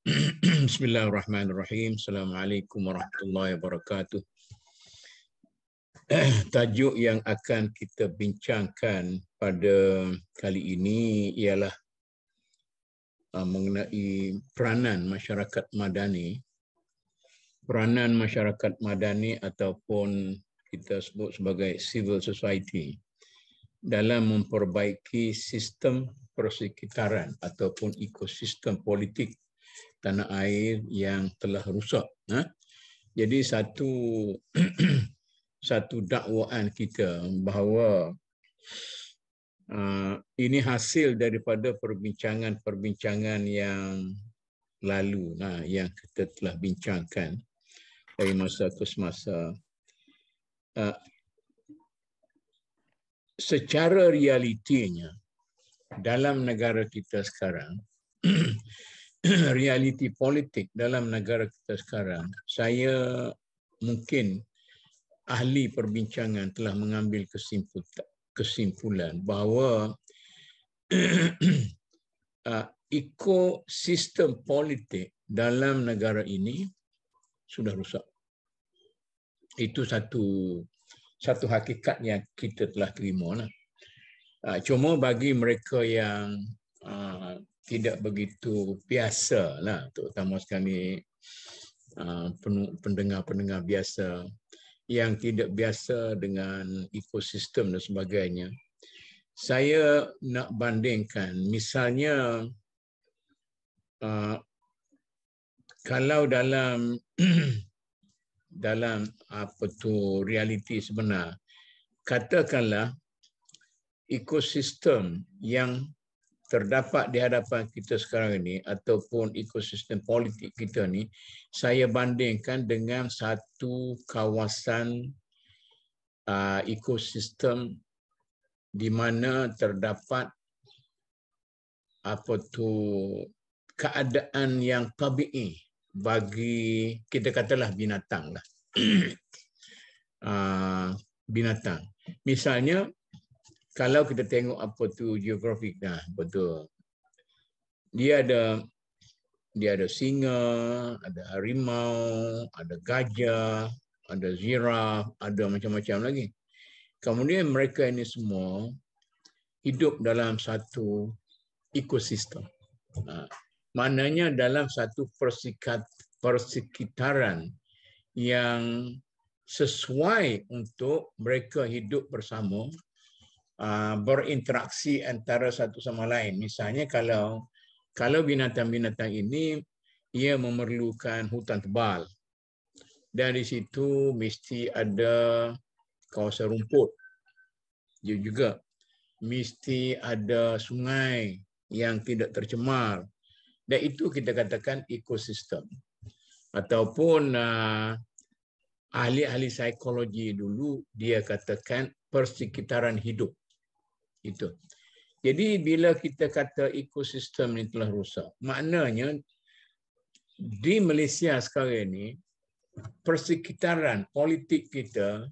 Bismillahirrahmanirrahim. Assalamualaikum warahmatullahi wabarakatuh. Tajuk yang akan kita bincangkan pada kali ini ialah mengenai peranan masyarakat madani. Peranan masyarakat madani ataupun kita sebut sebagai civil society dalam memperbaiki sistem persekitaran ataupun ekosistem politik tanah air yang telah rusak. Jadi satu dakwaan kita bahawa ini hasil daripada perbincangan yang lalu, yang kita telah bincangkan dari masa ke semasa. Secara realitinya dalam negara kita sekarang, realiti politik dalam negara kita sekarang, saya mungkin ahli perbincangan telah mengambil kesimpulan bahawa ekosistem politik dalam negara ini sudah rusak. Itu satu hakikat yang kita telah terima. Cuma bagi mereka yang tidak begitu biasa lah, terutama sekali pendengar-pendengar biasa yang tidak biasa dengan ekosistem dan sebagainya. Saya nak bandingkan, misalnya kalau dalam realiti sebenar, katakanlah ekosistem yang terdapat di hadapan kita sekarang ini ataupun ekosistem politik kita ni, saya bandingkan dengan satu kawasan ekosistem di mana terdapat keadaan yang tabii bagi, kita katalah, binatang lah. Binatang. Misalnya, kalau kita tengok geografik, betul. Dia ada singa, ada harimau, ada gajah, ada ziraf, ada macam-macam lagi. Kemudian mereka ini semua hidup dalam satu ekosistem. Maknanya dalam satu persekitaran yang sesuai untuk mereka hidup bersama, berinteraksi antara satu sama lain. Misalnya kalau binatang-binatang ini ia memerlukan hutan tebal, dan di situ mesti ada kawasan rumput. Dia juga mesti ada sungai yang tidak tercemar, dan itu kita katakan ekosistem. Ataupun ahli-ahli psikologi dulu dia katakan persekitaran hidup. Itu. Jadi bila kita kata ekosistem ini telah rusak, maknanya di Malaysia sekarang ini persekitaran politik kita,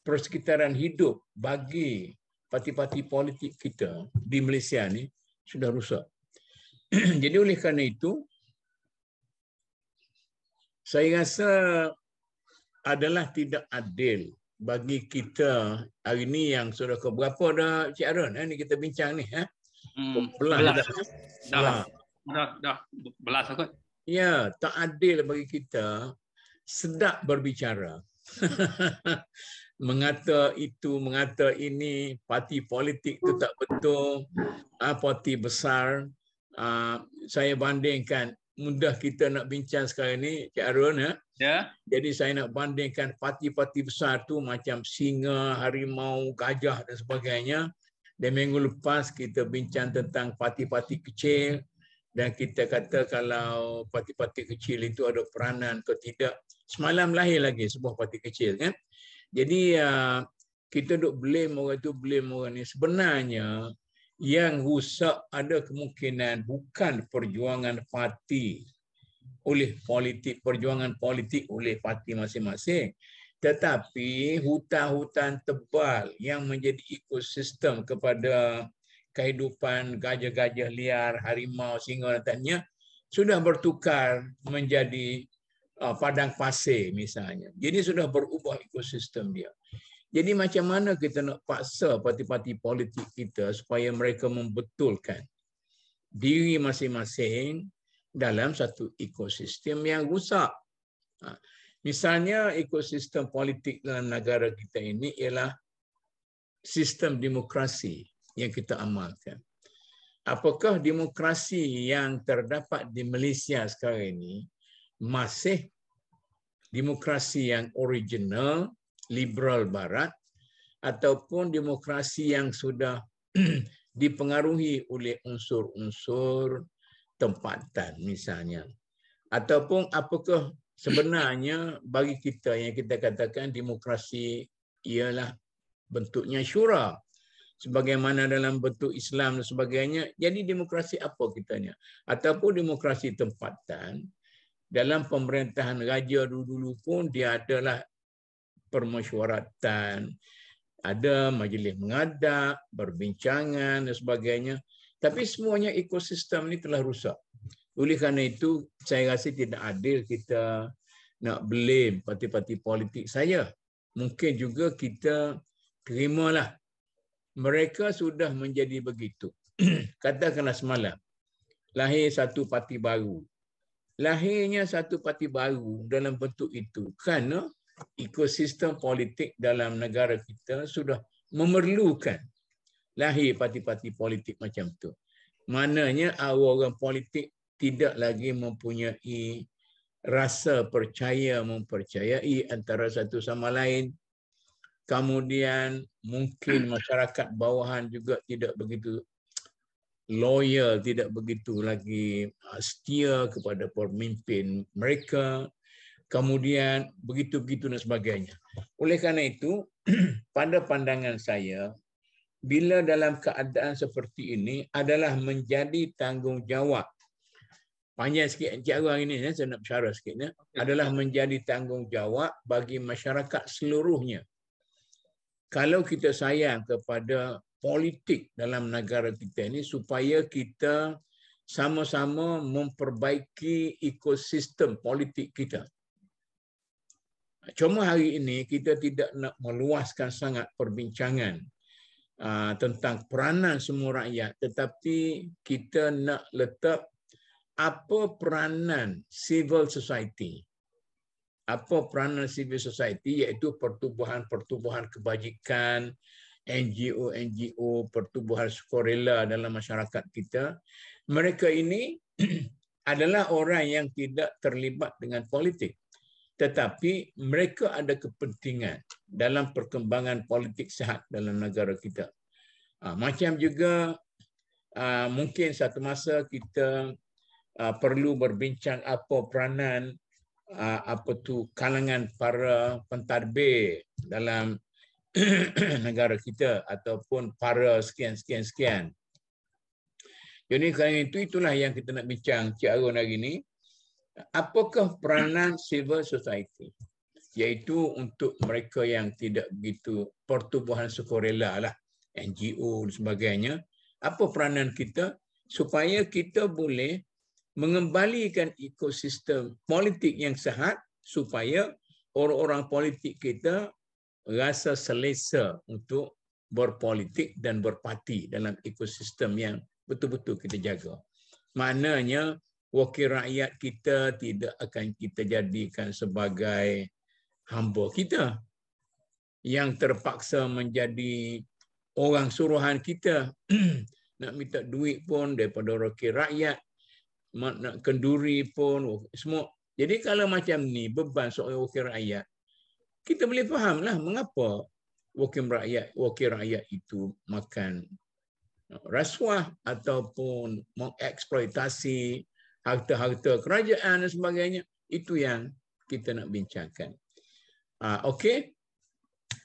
persekitaran hidup bagi parti-parti politik kita di Malaysia ni sudah rusak. Jadi oleh kerana itu, saya rasa adalah tidak adil bagi kita hari ini yang sudah ke berapa dah, Cik Arun, ni kita bincang ni, Belas kot. Ya, tak adil bagi kita sedap berbicara. Mengata itu, mengata ini, parti politik itu tak betul, parti besar. Saya bandingkan, mudah kita nak bincang sekarang ni, Cik Arun. Ya. Jadi saya nak bandingkan parti-parti besar tu macam singa, harimau, gajah dan sebagainya. Dan minggu lepas kita bincang tentang parti-parti kecil, dan kita kata kalau parti-parti kecil itu ada peranan ke tidak. Semalam lahir lagi sebuah parti kecil, kan? Jadi kita duk blame orang tu, blame orang ni. Sebenarnya yang rusak ada kemungkinan bukan perjuangan parti oleh politik, perjuangan politik oleh parti masing-masing, tetapi hutan-hutan tebal yang menjadi ekosistem kepada kehidupan gajah-gajah liar, harimau, singa dan tanya, sudah bertukar menjadi padang pasir misalnya. Jadi sudah berubah ekosistem dia. Jadi macam mana kita nak paksa parti-parti politik kita supaya mereka membetulkan diri masing-masing dalam satu ekosistem yang rusak. Misalnya ekosistem politik dalam negara kita ini ialah sistem demokrasi yang kita amalkan. Apakah demokrasi yang terdapat di Malaysia sekarang ini masih demokrasi yang original, liberal barat, ataupun demokrasi yang sudah dipengaruhi oleh unsur-unsur tempatan misalnya? Ataupun apakah sebenarnya bagi kita yang kita katakan demokrasi ialah bentuknya syura, sebagaimana dalam bentuk Islam dan sebagainya. Jadi demokrasi apa kitanya? Ataupun demokrasi tempatan, dalam pemerintahan raja dulu-dulu pun dia adalah permesyuaratan, ada majlis mengadap, berbincangan dan sebagainya. Tapi semuanya ekosistem ini telah rusak. Oleh kerana itu, saya rasa tidak adil kita nak blame parti-parti politik saja. Mungkin juga kita terimalah mereka sudah menjadi begitu. Katakanlah semalam, lahir satu parti baru. Lahirnya satu parti baru dalam bentuk itu kerana ekosistem politik dalam negara kita sudah memerlukan lahir parti-parti politik macam tu. Maknanya orang politik tidak lagi mempunyai rasa percaya mempercayai antara satu sama lain. Kemudian mungkin masyarakat bawahan juga tidak begitu loyal, tidak begitu lagi setia kepada pemimpin mereka. Kemudian begitu-begitu dan sebagainya. Oleh kerana itu, pada pandangan saya, bila dalam keadaan seperti ini adalah menjadi tanggungjawab. Panjang sikit Encik Arwah ini, saya nak bersyarah sikit. Adalah menjadi tanggungjawab bagi masyarakat seluruhnya. Kalau kita sayang kepada politik dalam negara kita ini supaya kita sama-sama memperbaiki ekosistem politik kita. Cuma hari ini kita tidak nak meluaskan sangat perbincangan tentang peranan semua rakyat, tetapi kita nak letak apa peranan civil society. Apa peranan civil society, iaitu pertubuhan-pertubuhan kebajikan, NGO, pertubuhan sukarela dalam masyarakat kita. Mereka ini adalah orang yang tidak terlibat dengan politik. Tetapi mereka ada kepentingan dalam perkembangan politik sihat dalam negara kita. Macam juga mungkin satu masa kita perlu berbincang apa peranan kalangan para pentadbir dalam negara kita ataupun para sekian. Jadi kerana itulah yang kita nak bincang Cik Arun hari ini. Apakah peranan civil society? Iaitu untuk mereka yang tidak begitu pertubuhan sukarela lah, NGO dan sebagainya. Apa peranan kita supaya kita boleh mengembalikan ekosistem politik yang sihat supaya orang-orang politik kita rasa selesa untuk berpolitik dan berparti dalam ekosistem yang betul-betul kita jaga. Maknanya wakil rakyat kita tidak akan kita jadikan sebagai hamba kita yang terpaksa menjadi orang suruhan kita. Nak minta duit pun daripada wakil rakyat, nak kenduri pun semua. Jadi kalau macam ni beban seorang wakil rakyat, kita boleh fahamlah mengapa wakil rakyat itu makan rasuah ataupun mengeksploitasi harta-harta kerajaan dan sebagainya. Itu yang kita nak bincangkan. Okey,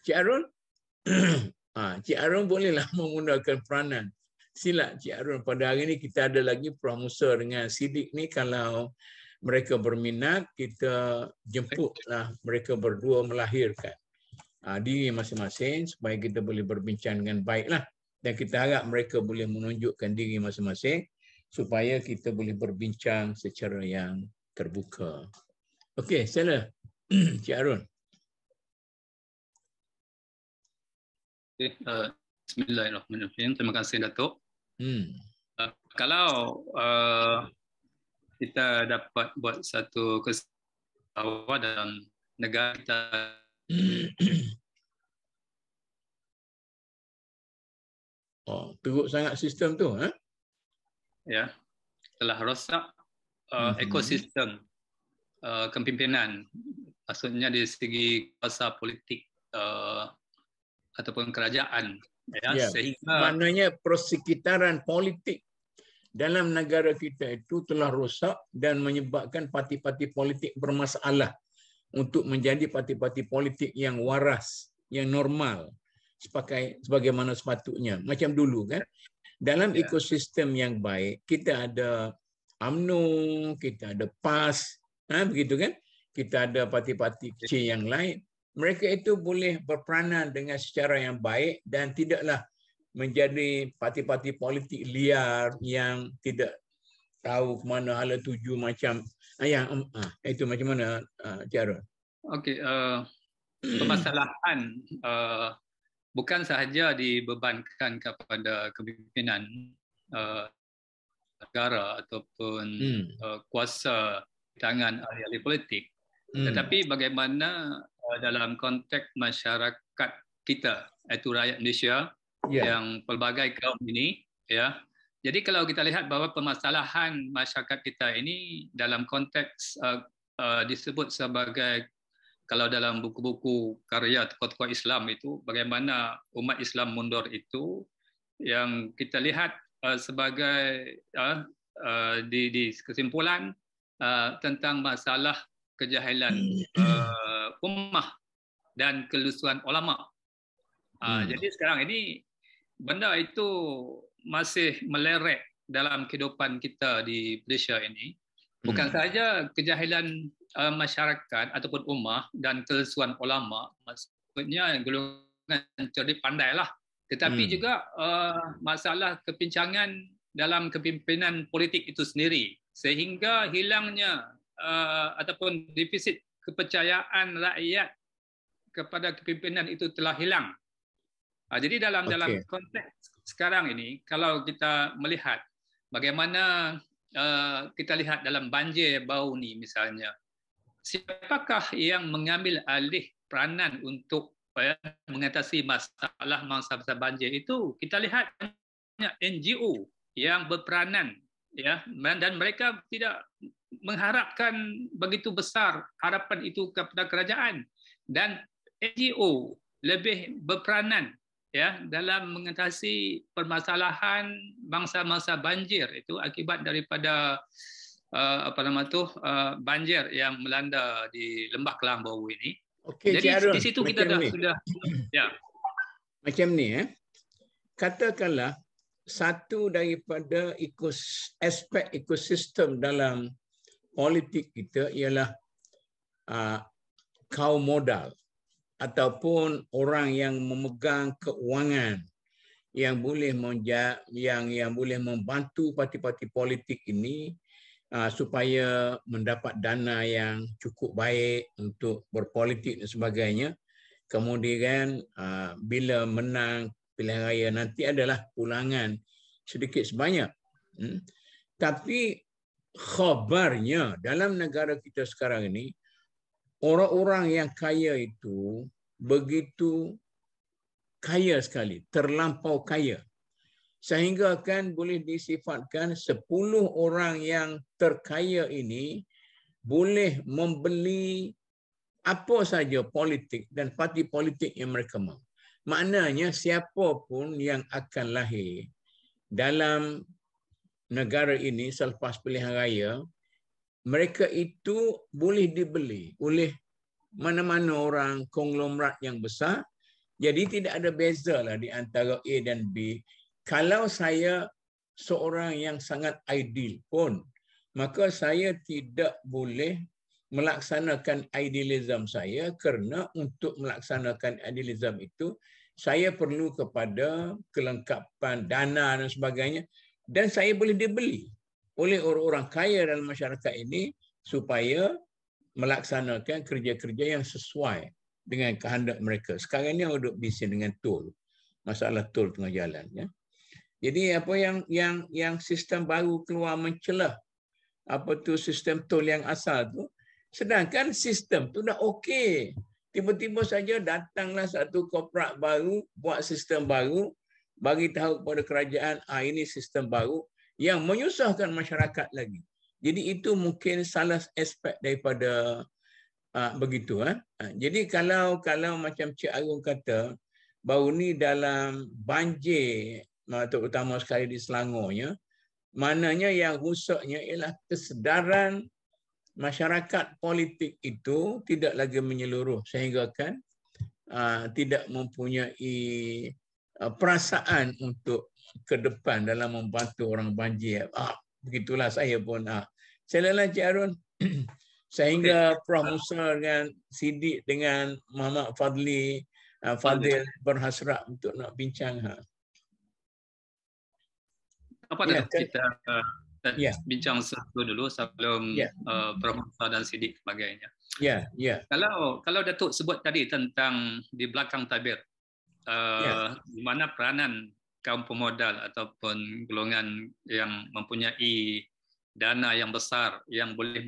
Cik Arun, Cik Arun bolehlah menggunakan peranan. Sila Cik Arun, pada hari ini kita ada lagi Prof Musa dengan Siddiq ni, kalau mereka berminat kita jemputlah mereka berdua melahirkan diri masing-masing supaya kita boleh berbincang dengan baiklah, dan kita harap mereka boleh menunjukkan diri masing-masing supaya kita boleh berbincang secara yang terbuka. Okey, sila Cik Arun. Okay, Bismillahirrahmanirrahim. Terima kasih Datuk. Kalau kita dapat buat satu kesawah dalam negara kita Teruk sangat sistem tu, ya, telah rosak ekosistem kepimpinan, maksudnya dari segi kuasa politik ataupun kerajaan, ya, sehingga maknanya persekitaran politik dalam negara kita itu telah rosak dan menyebabkan parti-parti politik bermasalah untuk menjadi parti-parti politik yang waras, yang normal, sebagaimana sepatutnya. Macam dulu kan, dalam ekosistem yang baik, kita ada UMNO, kita ada PAS, begitu kan? Kita ada parti-parti kecil yang lain. Mereka itu boleh berperanan dengan secara yang baik dan tidaklah menjadi parti-parti politik liar yang tidak tahu ke mana hala tuju macam itu macam mana cara. Okey, permasalahan bukan sahaja dibebankan kepada kepimpinan negara ataupun kuasa tangan ahli-ahli politik, tetapi bagaimana dalam konteks masyarakat kita, iaitu rakyat Malaysia yang pelbagai kaum ini, ya. Jadi kalau kita lihat bahawa permasalahan masyarakat kita ini dalam konteks disebut sebagai, kalau dalam buku-buku karya tokoh-tokoh Islam itu, bagaimana umat Islam mundur itu, yang kita lihat sebagai di kesimpulan tentang masalah kejahilan ummah dan kelusuan ulama. Jadi sekarang ini benda itu masih meleret dalam kehidupan kita di Malaysia ini. Bukan sahaja kejahilan masyarakat ataupun ummah dan kelusuan ulama, maksudnya golongan cerdik pandai lah, tetapi juga masalah kepincangan dalam kepimpinan politik itu sendiri, sehingga hilangnya ataupun defisit kepercayaan rakyat kepada kepimpinan itu telah hilang. Jadi dalam konteks sekarang ini, kalau kita melihat bagaimana kita lihat dalam banjir baru ni misalnya, siapakah yang mengambil alih peranan untuk mengatasi masalah mangsa banjir itu? Kita lihat banyak NGO yang berperanan, ya, dan mereka tidak mengharapkan begitu besar harapan itu kepada kerajaan, dan NGO lebih berperanan, ya, dalam mengatasi permasalahan mangsa-mangsa banjir itu akibat daripada banjir yang melanda di Lembah Kelang baru ini. Okey, jadi Arun, di situ kita sudah ya. Macam ni, katakanlah satu daripada aspek ekosistem dalam politik kita ialah kaum modal ataupun orang yang memegang keuangan yang boleh yang boleh membantu parti-parti politik ini supaya mendapat dana yang cukup baik untuk berpolitik dan sebagainya. Kemudian bila menang pilihan raya nanti adalah pulangan sedikit sebanyak. Tapi khabarnya dalam negara kita sekarang ini, orang-orang yang kaya itu begitu kaya sekali, terlampau kaya. Sehingga kan boleh disifatkan 10 orang yang terkaya ini boleh membeli apa saja politik dan parti politik yang mereka mahu. Maknanya siapa pun yang akan lahir dalam negara ini selepas pilihan raya, mereka itu boleh dibeli oleh mana-mana orang konglomerat yang besar. Jadi tidak ada beza lah di antara A dan B. Kalau saya seorang yang sangat ideal pun, maka saya tidak boleh melaksanakan idealism saya, kerana untuk melaksanakan idealism itu saya perlu kepada kelengkapan dana dan sebagainya, dan saya boleh dibeli oleh orang-orang kaya dalam masyarakat ini supaya melaksanakan kerja-kerja yang sesuai dengan kehendak mereka. Sekarang ni orang duk bising dengan tol. Masalah tol tengah jalan, ya. Jadi apa yang sistem baru keluar mencelah apa tu sistem tol yang asal tu, sedangkan sistem tu dah okey. Tiba-tiba saja datanglah satu korporat baru buat sistem baru, bagi tahu kepada kerajaan ini sistem baru yang menyusahkan masyarakat lagi. Jadi itu mungkin salah aspek daripada begitu. Jadi kalau macam Cik Arun kata, baru ni dalam banjir, terutama sekali di Selangornya, maknanya yang rusaknya ialah kesedaran masyarakat politik itu tidak lagi menyeluruh sehingga kan tidak mempunyai perasaan untuk ke depan dalam membantu orang banjir. Begitulah saya pun. Saya lelah Cik Arun. Sehingga Prof. Musa dengan Siddiq dengan Muhammad Fadil berhasrat untuk nak bincang. Apa kita bincang satu dulu sebelum Prof. Musa dan Siddiq sebagainya. Kalau Datuk sebut tadi tentang di belakang tabir, di mana peranan kaum pemodal ataupun golongan yang mempunyai dana yang besar yang boleh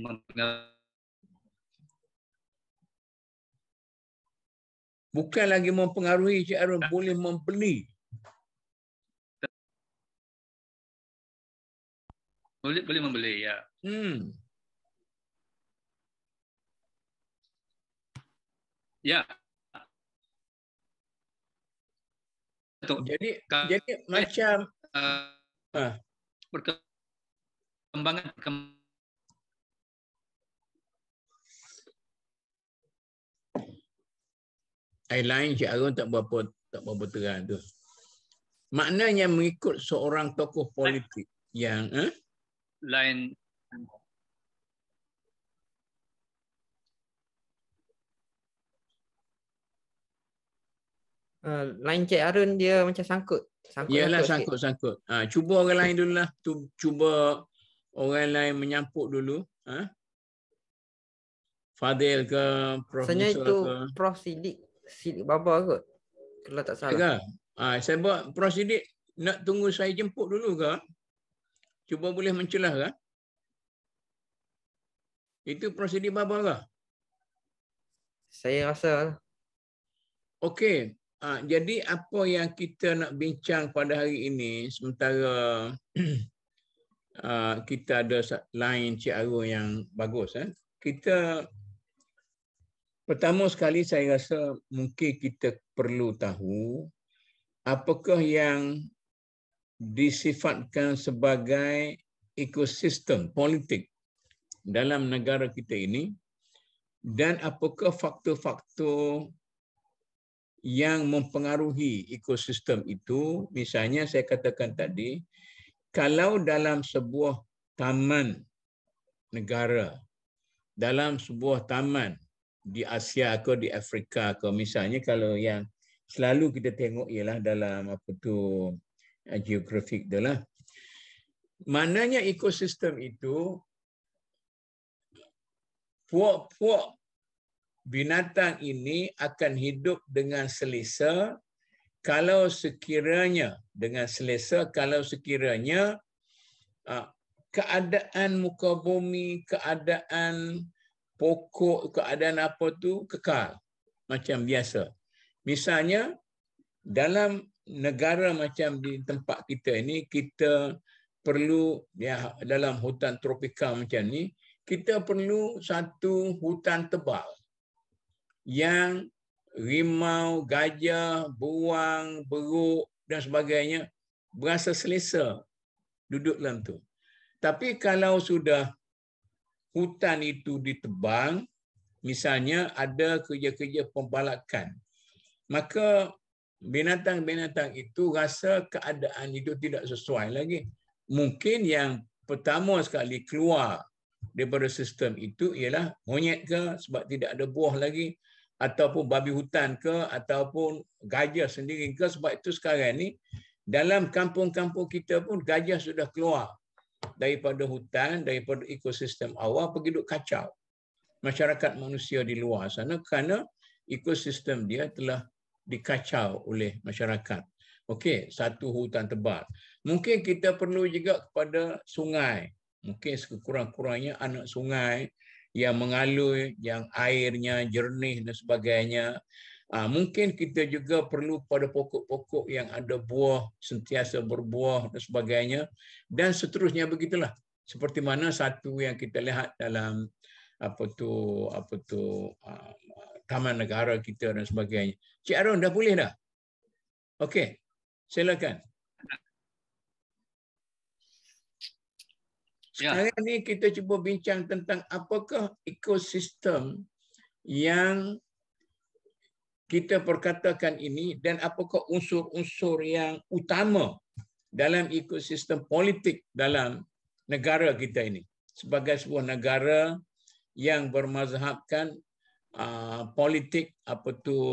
bukan lagi mempengaruhi, Cik Arun, boleh membeli. Boleh membeli, ya. Ya. Jadi macam perkembangan lain Cik Arun tak berapa terang tu. Maknanya mengikut seorang tokoh politik yang lain. Lain Cik Arun dia macam sangkut. Yalah, sangkut. Cuba orang lain dululah. Cuba orang lain menyampuk dulu. Fadil ke, Prof. Musa itu ke. Prof. Siddiq Baba kot. Kalau tak salah. Saya buat Prof. Siddiq nak tunggu saya jemput dulu ke? Cuba boleh mencelah ke? Itu Prof. Siddiq Baba ke? Saya rasa. Okey. Jadi apa yang kita nak bincang pada hari ini, sementara kita ada line Cik Arun yang bagus. Kita pertama sekali saya rasa mungkin kita perlu tahu apakah yang disifatkan sebagai ekosistem politik dalam negara kita ini dan apakah faktor-faktor yang mempengaruhi ekosistem itu. Misalnya saya katakan tadi, kalau dalam sebuah taman negara, dalam sebuah taman di Asia ke di Afrika ke, misalnya kalau yang selalu kita tengok ialah dalam geografik itulah. Maknanya ekosistem itu puak-puak binatang ini akan hidup dengan selesa kalau sekiranya keadaan muka bumi, keadaan pokok, keadaan apa tu kekal macam biasa. Misalnya dalam negara macam di tempat kita ini, kita perlu dalam hutan tropika macam ni, kita perlu satu hutan tebal yang rimau, gajah, beruang, beruk dan sebagainya berasa selesa duduk dalam tu. Tapi kalau sudah hutan itu ditebang, misalnya ada kerja-kerja pembalakan, maka binatang-binatang itu rasa keadaan itu tidak sesuai lagi. Mungkin yang pertama sekali keluar daripada sistem itu ialah monyet ke, sebab tidak ada buah lagi, ataupun babi hutan ke, ataupun gajah sendiri ke. Sebab itu sekarang ni dalam kampung-kampung kita pun gajah sudah keluar daripada hutan, daripada ekosistem awal pergi duk kacau masyarakat manusia di luar sana kerana ekosistem dia telah dikacau oleh masyarakat. Okey, satu hutan tebal. Mungkin kita perlu juga kepada sungai. Mungkin sekurang-kurangnya anak sungai yang mengalir, yang airnya jernih dan sebagainya. Mungkin kita juga perlu pada pokok-pokok yang ada buah, sentiasa berbuah dan sebagainya. Dan seterusnya begitulah. Seperti mana satu yang kita lihat dalam taman negara kita dan sebagainya. Cik Arun dah boleh dah? Okey, silakan. Sekarang ni kita cuba bincang tentang apakah ekosistem yang kita perkatakan ini dan apakah unsur-unsur yang utama dalam ekosistem politik dalam negara kita ini. Sebagai sebuah negara yang bermazhabkan politik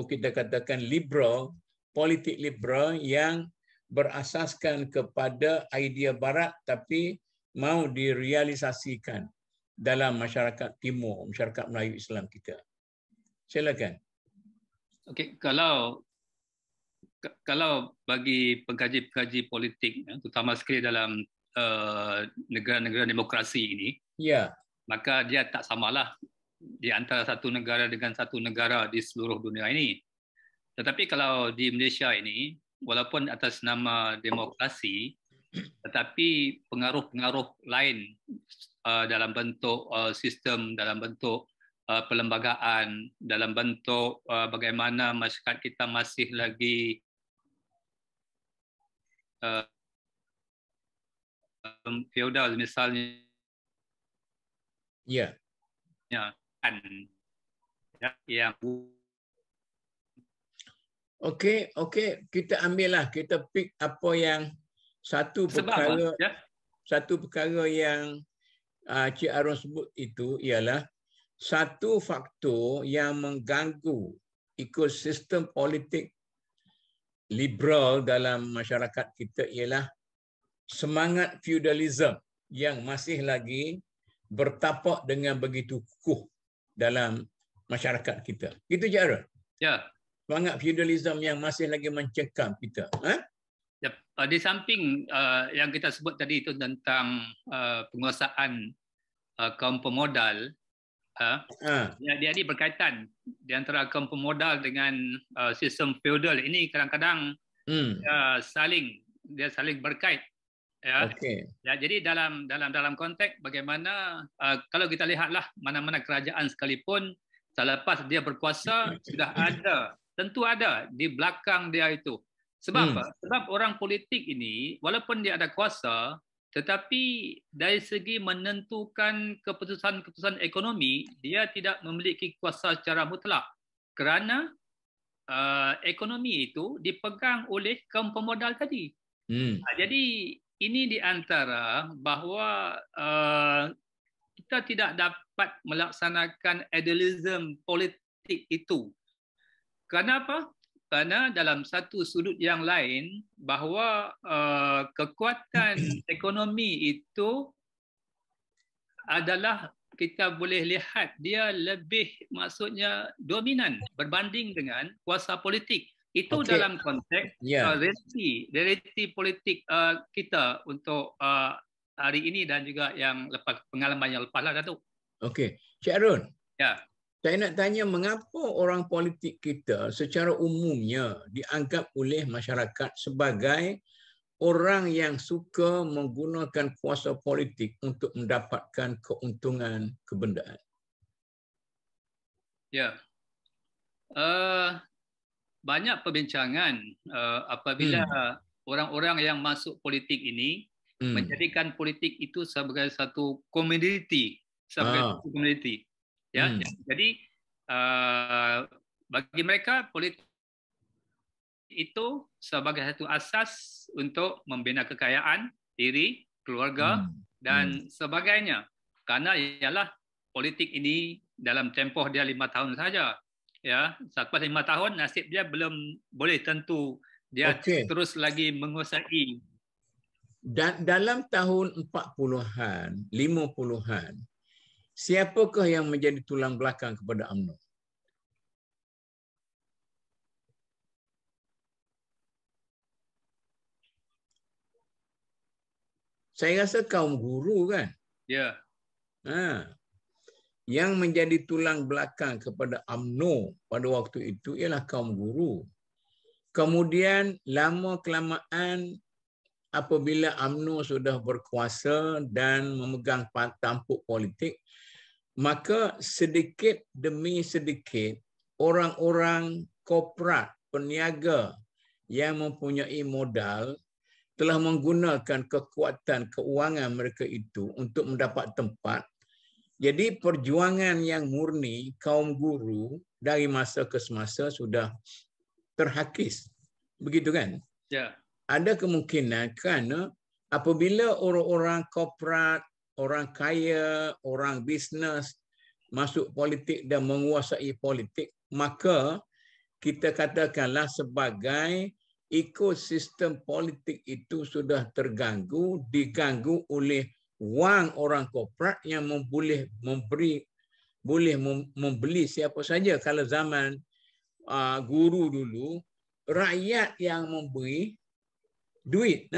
kita katakan liberal, politik liberal yang berasaskan kepada idea barat tapi mau direalisasikan dalam masyarakat timur, masyarakat Melayu Islam kita. Silakan. Okey, kalau bagi pengkaji-pengkaji politik, terutama sekali dalam negara-negara demokrasi ini, ya, maka dia tak samalah di antara satu negara dengan satu negara di seluruh dunia ini. Tetapi kalau di Malaysia ini, walaupun atas nama demokrasi, tetapi pengaruh-pengaruh lain dalam bentuk sistem, dalam bentuk perlembagaan, dalam bentuk bagaimana masyarakat kita masih lagi feodal misalnya. Ya. Yang Okey, kita ambillah, kita pick apa yang satu perkara yang Cik Arun sebut itu ialah satu faktor yang mengganggu ekosistem politik liberal dalam masyarakat kita ialah semangat feudalism yang masih lagi bertapak dengan begitu kukuh dalam masyarakat kita. Gitu Cik Arun? Ya. Semangat feudalism yang masih lagi mencekam kita. Ya, di samping yang kita sebut tadi itu tentang penguasaan kaum pemodal, dia berkaitan di antara kaum pemodal dengan sistem feudal ini kadang-kadang dia saling berkait. Ya. Okay. Ya, jadi dalam konteks bagaimana kalau kita lihatlah mana-mana kerajaan sekalipun selepas dia berkuasa tentu ada di belakang dia itu. Sebab apa? Sebab orang politik ini walaupun dia ada kuasa tetapi dari segi menentukan keputusan-keputusan ekonomi dia tidak memiliki kuasa secara mutlak kerana ekonomi itu dipegang oleh kaum pemodal tadi. Jadi ini di antara bahawa kita tidak dapat melaksanakan idealism politik itu. Kenapa? Kerana dalam satu sudut yang lain bahawa kekuatan ekonomi itu adalah kita boleh lihat dia lebih maksudnya dominan berbanding dengan kuasa politik. Itu dalam konteks realiti politik kita untuk hari ini dan juga yang lepas pengalaman yang lepas lah Datuk. Okey, Cik Arun. Ya. Saya nak tanya mengapa orang politik kita secara umumnya dianggap oleh masyarakat sebagai orang yang suka menggunakan kuasa politik untuk mendapatkan keuntungan kebendaan? Ya. Banyak perbincangan apabila orang-orang yang masuk politik ini menjadikan politik itu sebagai satu komoditi, ya. Jadi bagi mereka politik itu sebagai satu asas untuk membina kekayaan diri, keluarga dan sebagainya. Karena ialah politik ini dalam tempoh dia 5 tahun saja. Ya, selepas 5 tahun nasib dia belum boleh tentu dia terus lagi menguasai Dan dalam tahun 40-an, 50-an, siapakah yang menjadi tulang belakang kepada UMNO? Saya rasa kaum guru kan. Ya. Yang menjadi tulang belakang kepada UMNO pada waktu itu ialah kaum guru. Kemudian lama-kelamaan apabila UMNO sudah berkuasa dan memegang tampuk politik, maka sedikit demi sedikit orang-orang korporat, peniaga yang mempunyai modal telah menggunakan kekuatan keuangan mereka itu untuk mendapat tempat. Jadi perjuangan yang murni kaum guru dari masa ke semasa sudah terhakis. Begitu kan? Ya. Ada kemungkinan kerana apabila orang-orang korporat, orang kaya, orang bisnes masuk politik dan menguasai politik, maka kita katakanlah sebagai ekosistem politik itu sudah terganggu, diganggu oleh wang orang korporat yang boleh membeli siapa saja. Kalau zaman guru dulu, rakyat yang memberi duit.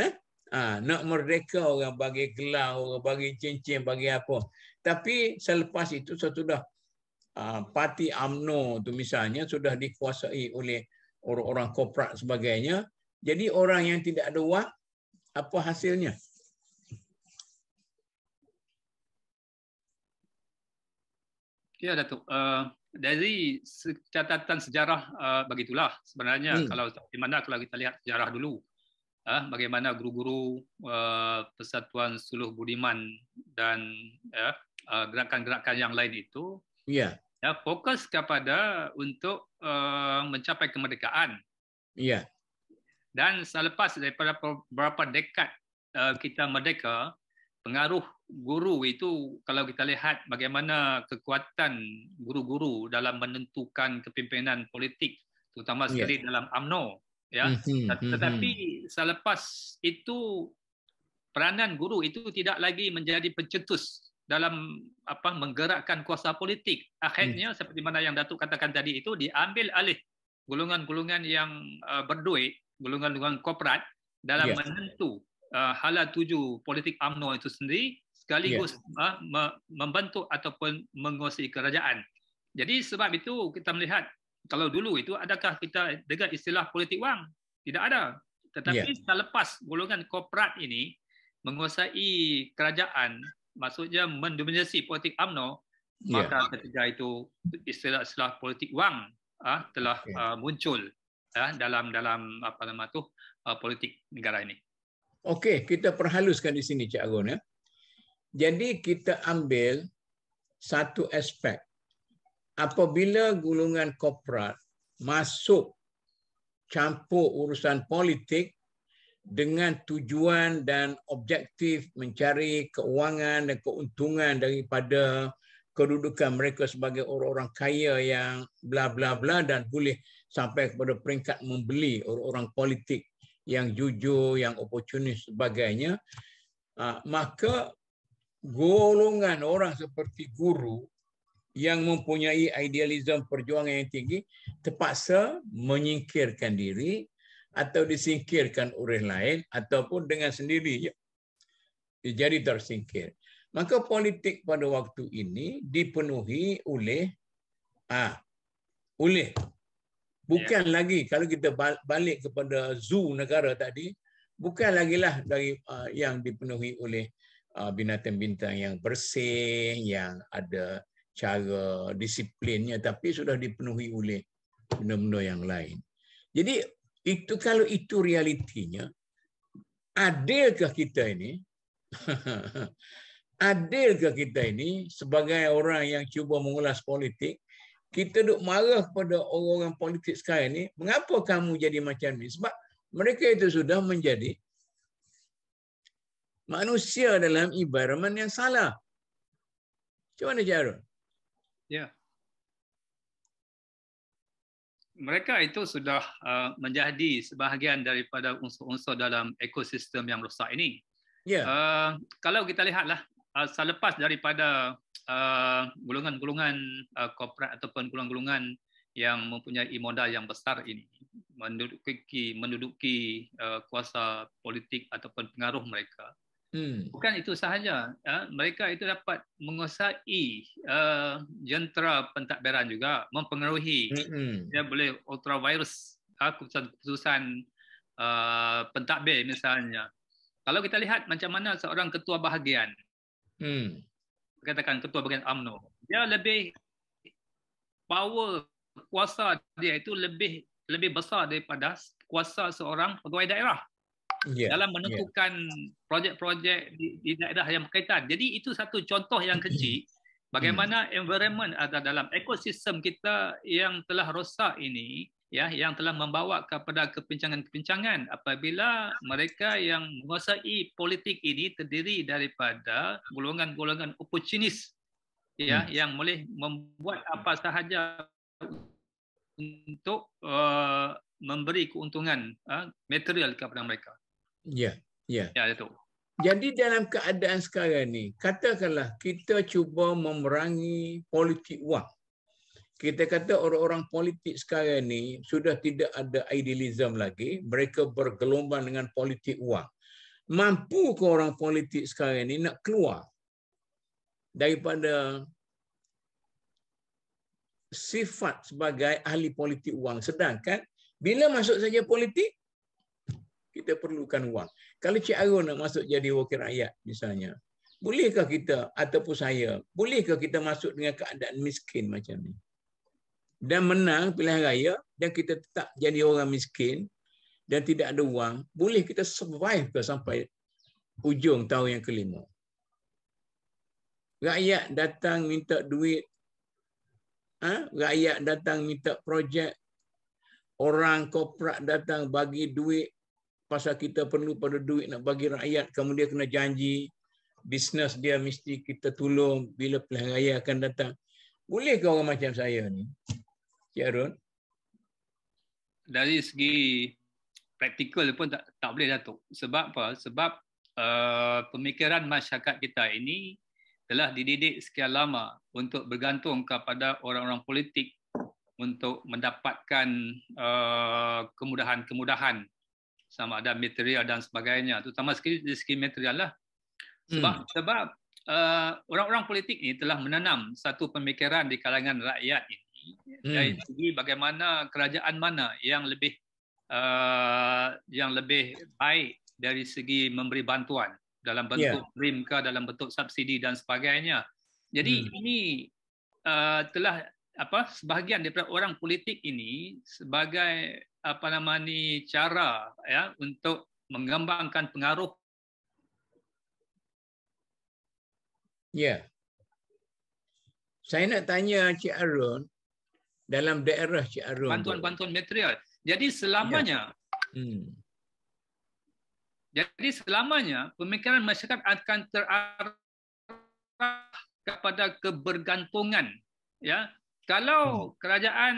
Nak merdeka orang bagi gelar, orang bagi cincin, bagi apa. Tapi selepas itu sesudah parti UMNO tu misalnya sudah dikuasai oleh orang-orang korporat sebagainya. Jadi orang yang tidak ada wang, apa hasilnya? Ya, Datuk. Dari catatan sejarah begitulah sebenarnya. Di mana kalau kita lihat sejarah dulu, bagaimana guru-guru Persatuan Suluh Budiman dan gerakan-gerakan yang lain itu fokus kepada untuk mencapai kemerdekaan. Dan selepas daripada beberapa dekad kita merdeka, pengaruh guru itu kalau kita lihat bagaimana kekuatan guru-guru dalam menentukan kepimpinan politik, terutama sekali dalam UMNO. Tetapi selepas itu peranan guru itu tidak lagi menjadi pencetus dalam menggerakkan kuasa politik. Akhirnya seperti mana yang Datuk katakan tadi itu diambil alih golongan-golongan yang berduit, golongan-golongan korporat dalam menentu hala tuju politik UMNO itu sendiri, sekaligus membentuk ataupun menguasai kerajaan. Jadi sebab itu kita melihat kalau dulu itu adakah kita dengar istilah politik wang? Tidak ada. Tetapi selepas golongan korporat ini menguasai kerajaan, maksudnya mendominasi politik UMNO, maka ketika itu istilah politik wang telah muncul dalam politik negara ini. Okey, kita perhaluskan di sini Cik Agun. Jadi kita ambil satu aspek. Apabila golongan korporat masuk campur urusan politik dengan tujuan dan objektif mencari keuangan dan keuntungan daripada kedudukan mereka sebagai orang-orang kaya yang bla bla bla dan boleh sampai kepada peringkat membeli orang-orang politik yang jujur, yang oportunis sebagainya, maka golongan orang seperti guru yang mempunyai idealisme perjuangan yang tinggi terpaksa menyingkirkan diri atau disingkirkan orang lain ataupun dengan sendiri jadi tersingkir. Maka politik pada waktu ini dipenuhi oleh bukan lagi, kalau kita balik kepada zoo negara tadi, bukan lagi lah dari yang dipenuhi oleh binatang-binatang yang bersih, yang ada cara disiplinnya, tapi sudah dipenuhi oleh benda-benda yang lain. Jadi itu kalau itu realitinya, adilkah kita ini? Adilkah kita ini sebagai orang yang cuba mengulas politik? Kita duk marah kepada orang-orang politik sekarang ni, mengapa kamu jadi macam ni? Sebab mereka itu sudah menjadi manusia dalam environment yang salah. Macam mana cara? Ya. Mereka itu sudah menjadi sebahagian daripada unsur-unsur dalam ekosistem yang rosak ini. Ya. Kalau kita lihatlah selepas daripada golongan-golongan korporat ataupun golongan-golongan yang mempunyai modal yang besar ini menduduki kuasa politik ataupun pengaruh mereka. Bukan itu sahaja, mereka itu dapat menguasai jentera pentadbiran juga, mempengaruhi. Dia boleh ultravirus keputusan pentadbir misalnya. Kalau kita lihat macam mana seorang ketua bahagian, katakan ketua bahagian UMNO, dia lebih power, kuasa dia itu lebih besar daripada kuasa seorang pegawai daerah dalam menentukan projek-projek di daerah yang berkaitan. Jadi itu satu contoh yang kecil bagaimana environment atau dalam ekosistem kita yang telah rosak ini, ya, yang telah membawa kepada kepincangan-kepincangan apabila mereka yang menguasai politik ini terdiri daripada golongan-golongan oportunis, ya, yang boleh membuat apa sahaja untuk memberi keuntungan material kepada mereka. Ya, ya. Ya, itu. Jadi dalam keadaan sekarang ni, katakanlah kita cuba memerangi politik wang. Kita kata orang-orang politik sekarang ni sudah tidak ada idealism lagi, mereka bergelombang dengan politik wang. Mampu ke orang politik sekarang ni nak keluar daripada sifat sebagai ahli politik wang, sedangkan bila masuk saja politik kita perlukan wang. Kalau Cik Arun nak masuk jadi wakil rakyat misalnya, bolehkah kita ataupun saya, bolehkah kita masuk dengan keadaan miskin macam ni dan menang pilihan raya dan kita tetap jadi orang miskin dan tidak ada wang, boleh kita survive ke sampai ujung tahun yang kelima? Rakyat datang minta duit, rakyat datang minta projek, orang korporat datang bagi duit pasal kita perlu pada duit nak bagi rakyat, kemudian kena janji bisnes dia mesti kita tolong bila pilihan raya akan datang. Bolehkah orang macam saya ni, Cik Arun? Dari segi praktikal pun tak boleh, Datuk. Sebab apa? Sebab pemikiran masyarakat kita ini telah dididik sekian lama untuk bergantung kepada orang-orang politik untuk mendapatkan kemudahan-kemudahan sama ada material dan sebagainya, terutama dari segi material lah. Sebab orang-orang politik ini telah menanam satu pemikiran di kalangan rakyat ini dari segi bagaimana kerajaan mana yang lebih baik dari segi memberi bantuan dalam bentuk BRIM ke, dalam bentuk subsidi dan sebagainya. Jadi ini telah sebahagian daripada orang politik ini sebagai cara, ya, untuk mengembangkan pengaruh. Ya. Saya nak tanya Cik Arun, dalam daerah Cik Arun, bantuan-bantuan material. Jadi selamanya Jadi selamanya pemikiran masyarakat akan terarah kepada kebergantungan, ya. Kalau kerajaan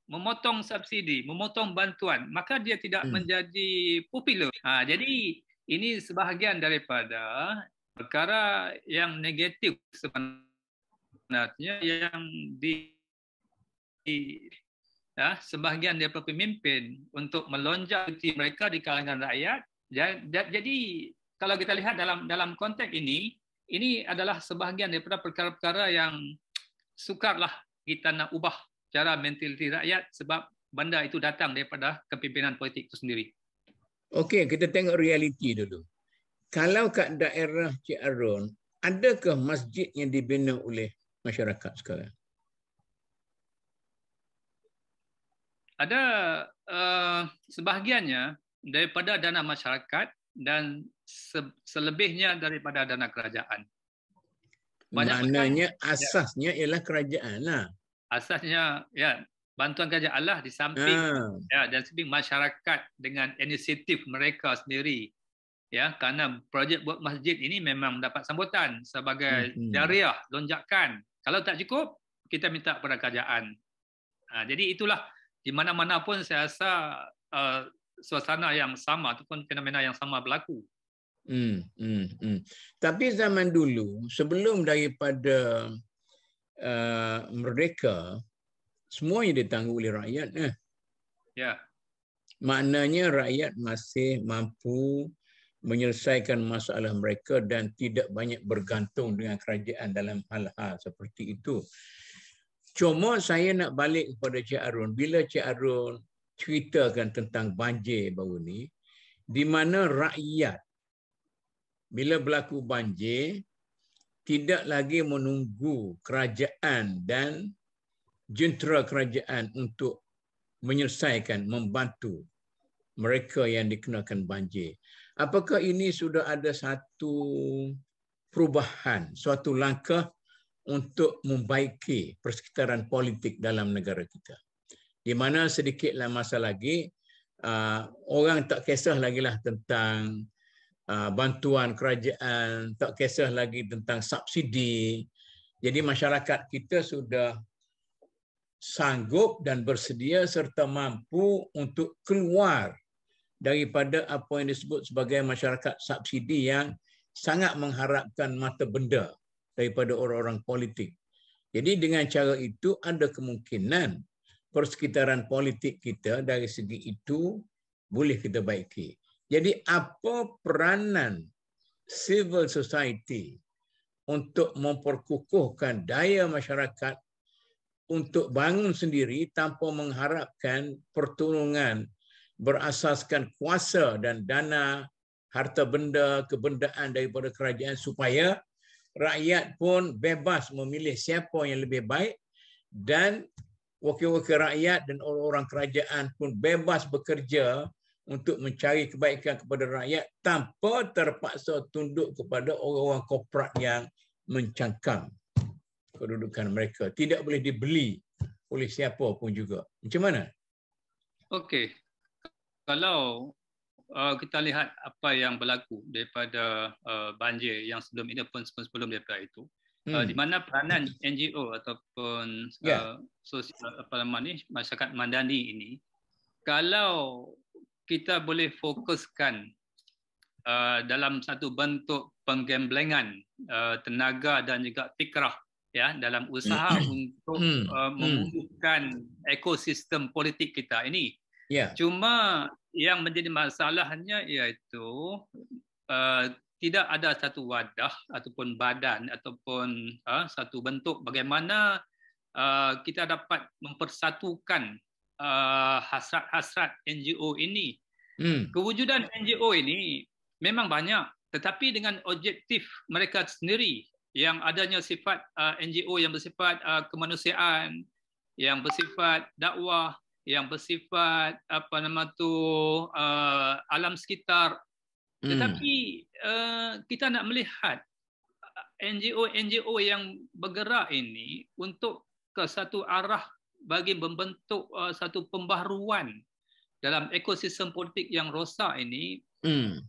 memotong subsidi, memotong bantuan, maka dia tidak menjadi popular. Jadi ini sebahagian daripada perkara yang negatif sebenarnya yang sebahagian daripada pemimpin untuk melonjak mereka di kalangan rakyat. Jadi kalau kita lihat dalam konteks ini adalah sebahagian daripada perkara-perkara yang sukarlah kita nak ubah cara mentaliti rakyat sebab benda itu datang daripada kepimpinan politik itu sendiri. Okey, kita tengok realiti dulu. Kalau kat daerah Cik Arun, adakah masjid yang dibina oleh masyarakat sekarang? Ada sebahagiannya daripada dana masyarakat dan selebihnya daripada dana kerajaan. Maknanya asasnya ialah kerajaan lah. Asasnya, ya, bantuan kerajaan lah di samping dan samping masyarakat dengan inisiatif mereka sendiri. Ya, kerana projek buat masjid ini memang mendapat sambutan sebagai jariah, lonjakan. Kalau tak cukup, kita minta kepada kerajaan. Jadi itulah di mana-mana pun saya rasa suasana yang sama ataupun fenomena yang sama berlaku. Tapi zaman dulu, sebelum daripada merdeka, semuanya ditanggung oleh rakyat. Ya. Maknanya rakyat masih mampu menyelesaikan masalah mereka dan tidak banyak bergantung dengan kerajaan dalam hal-hal seperti itu. Cuma saya nak balik kepada Cik Arun. Bila Cik Arun ceritakan tentang banjir baru ni, di mana rakyat bila berlaku banjir tidak lagi menunggu kerajaan dan jentera kerajaan untuk menyelesaikan, membantu mereka yang dikenakan banjir. Apakah ini sudah ada satu perubahan, suatu langkah untuk membaiki persekitaran politik dalam negara kita? Di mana sedikitlah masa lagi, orang tak kisah lagi lah tentang bantuan kerajaan, tak kisah lagi tentang subsidi. Jadi masyarakat kita sudah sanggup dan bersedia serta mampu untuk keluar daripada apa yang disebut sebagai masyarakat subsidi yang sangat mengharapkan mata benda daripada orang-orang politik. Jadi dengan cara itu ada kemungkinan persekitaran politik kita dari segi itu boleh kita baiki. Jadi apa peranan civil society untuk memperkukuhkan daya masyarakat untuk bangun sendiri tanpa mengharapkan pertolongan berasaskan kuasa dan dana harta benda kebendaan daripada kerajaan, supaya rakyat pun bebas memilih siapa yang lebih baik dan wakil-wakil rakyat dan orang-orang kerajaan pun bebas bekerja untuk mencari kebaikan kepada rakyat tanpa terpaksa tunduk kepada orang-orang korporat yang mencangkang kedudukan mereka. Tidak boleh dibeli oleh siapa pun juga. Macam mana? Okey. Kalau kita lihat apa yang berlaku daripada banjir yang sebelum ini pun sebelum daripada itu, di mana peranan NGO ataupun sosial masyarakat madani ini, kalau kita boleh fokuskan dalam satu bentuk penggemblengan tenaga dan juga fikrah ya dalam usaha untuk memulihkan ekosistem politik kita ini. Cuma yang menjadi masalahnya iaitu tidak ada satu wadah ataupun badan ataupun satu bentuk bagaimana kita dapat mempersatukan hasrat-hasrat NGO ini. Kewujudan NGO ini memang banyak, tetapi dengan objektif mereka sendiri yang adanya sifat NGO yang bersifat kemanusiaan, yang bersifat dakwah, yang bersifat alam sekitar. Tetapi kita nak melihat NGO yang bergerak ini untuk ke satu arah bagi membentuk satu pembaharuan dalam ekosistem politik yang rosak ini.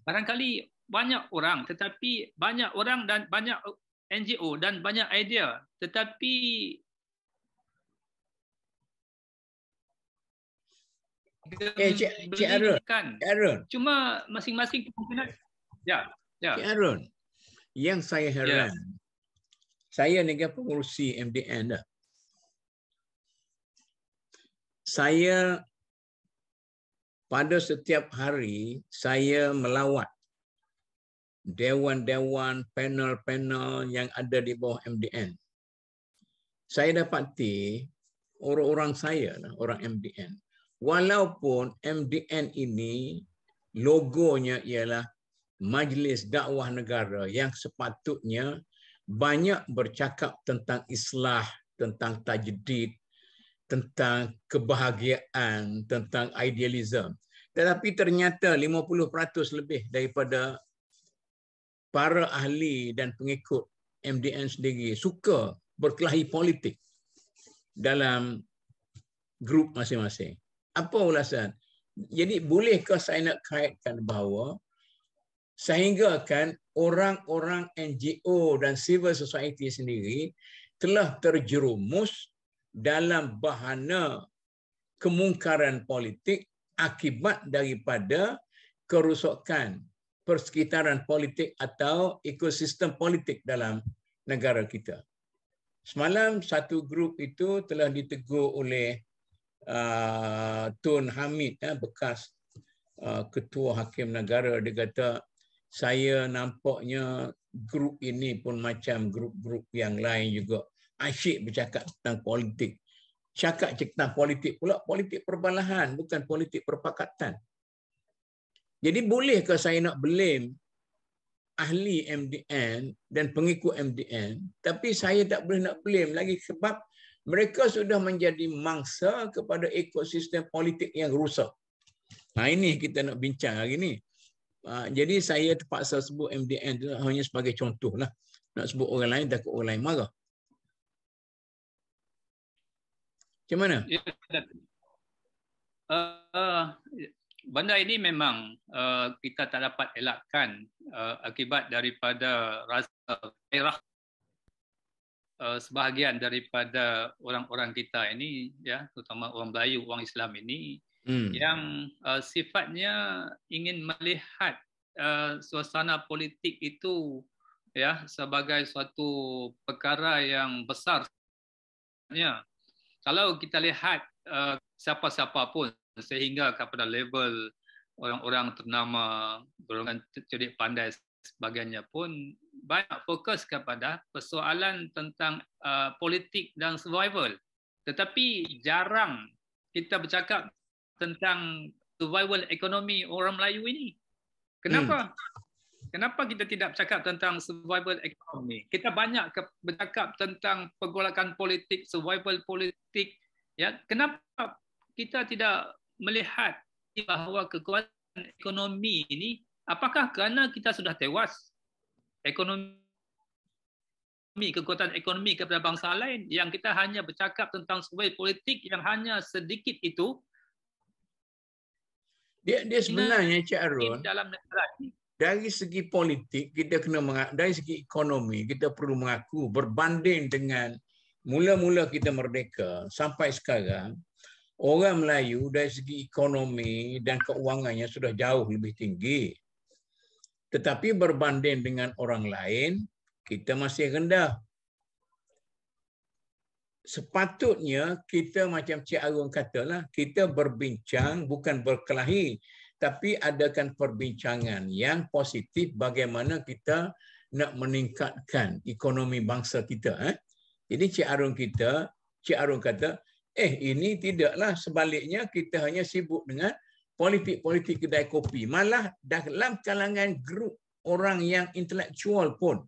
Barangkali banyak orang, tetapi banyak orang dan banyak NGO dan banyak idea, tetapi Cik Arun. Cuma masing-masing kemungkinan. Ya. Cik Arun, yang saya heran, saya ni kan pengurusi MDN dah. Saya pada setiap hari saya melawat dewan-dewan, panel-panel yang ada di bawah MDN. Saya dapati orang-orang saya, orang MDN, walaupun MDN ini logonya ialah Majlis Dakwah Negara yang sepatutnya banyak bercakap tentang islah, tentang tajdid, tentang kebahagiaan, tentang idealism. Tetapi ternyata 50% lebih daripada para ahli dan pengikut MDN sendiri suka berkelahi politik dalam grup masing-masing. Apa ulasan? Jadi bolehkah saya nak kaitkan bahawa sehinggakan orang-orang NGO dan civil society sendiri telah terjerumus dalam bahana kemungkaran politik akibat daripada kerosakan persekitaran politik atau ekosistem politik dalam negara kita. Semalam satu grup itu telah ditegur oleh Tun Hamid, bekas ketua hakim negara. Dia kata, saya nampaknya grup ini pun macam grup-grup yang lain juga asyik bercakap tentang politik. Cakap tentang politik pula, politik perbalahan, bukan politik perpakatan. Jadi bolehkah saya nak blame ahli MDN dan pengikut MDN, tapi saya tak boleh nak blame lagi sebab mereka sudah menjadi mangsa kepada ekosistem politik yang rusak. Ini kita nak bincang hari ni. Jadi saya terpaksa sebut MDN itu hanya sebagai contoh lah. Nak sebut orang lain, takut orang lain marah. Macam mana? Benda ini memang kita tak dapat elakkan akibat daripada rasa gairah sebahagian daripada orang-orang kita ini, ya, terutama orang Melayu, orang Islam ini, yang sifatnya ingin melihat suasana politik itu, ya, sebagai suatu perkara yang besar. Kalau kita lihat siapa-siapa pun sehingga kepada level orang-orang ternama, golongan cerdik pandai sebagainya pun banyak fokus kepada persoalan tentang politik dan survival. Tetapi jarang kita bercakap tentang survival ekonomi orang Melayu ini. Kenapa? Kenapa kita tidak bercakap tentang survival ekonomi? Kita banyak bercakap tentang pergolakan politik, survival politik. Ya, kenapa kita tidak melihat bahawa kekuatan ekonomi ini, apakah kerana kita sudah tewas kekuatan ekonomi kepada bangsa lain, yang kita hanya bercakap tentang survival politik yang hanya sedikit itu? Dia sebenarnya, Cik Arun, dalam negara ini, dari segi politik kita kena dari segi ekonomi kita perlu mengaku berbanding dengan mula-mula kita merdeka sampai sekarang, orang Melayu dari segi ekonomi dan keuangannya sudah jauh lebih tinggi. Tetapi berbanding dengan orang lain, kita masih rendah. Sepatutnya kita macam Cik Arun katalah, kita berbincang bukan berkelahi, tapi adakan perbincangan yang positif bagaimana kita nak meningkatkan ekonomi bangsa kita. Jadi Cik Arun kata, ini tidaklah, sebaliknya kita hanya sibuk dengan politik-politik kedai kopi. Malah dalam kalangan grup orang yang intelektual pun,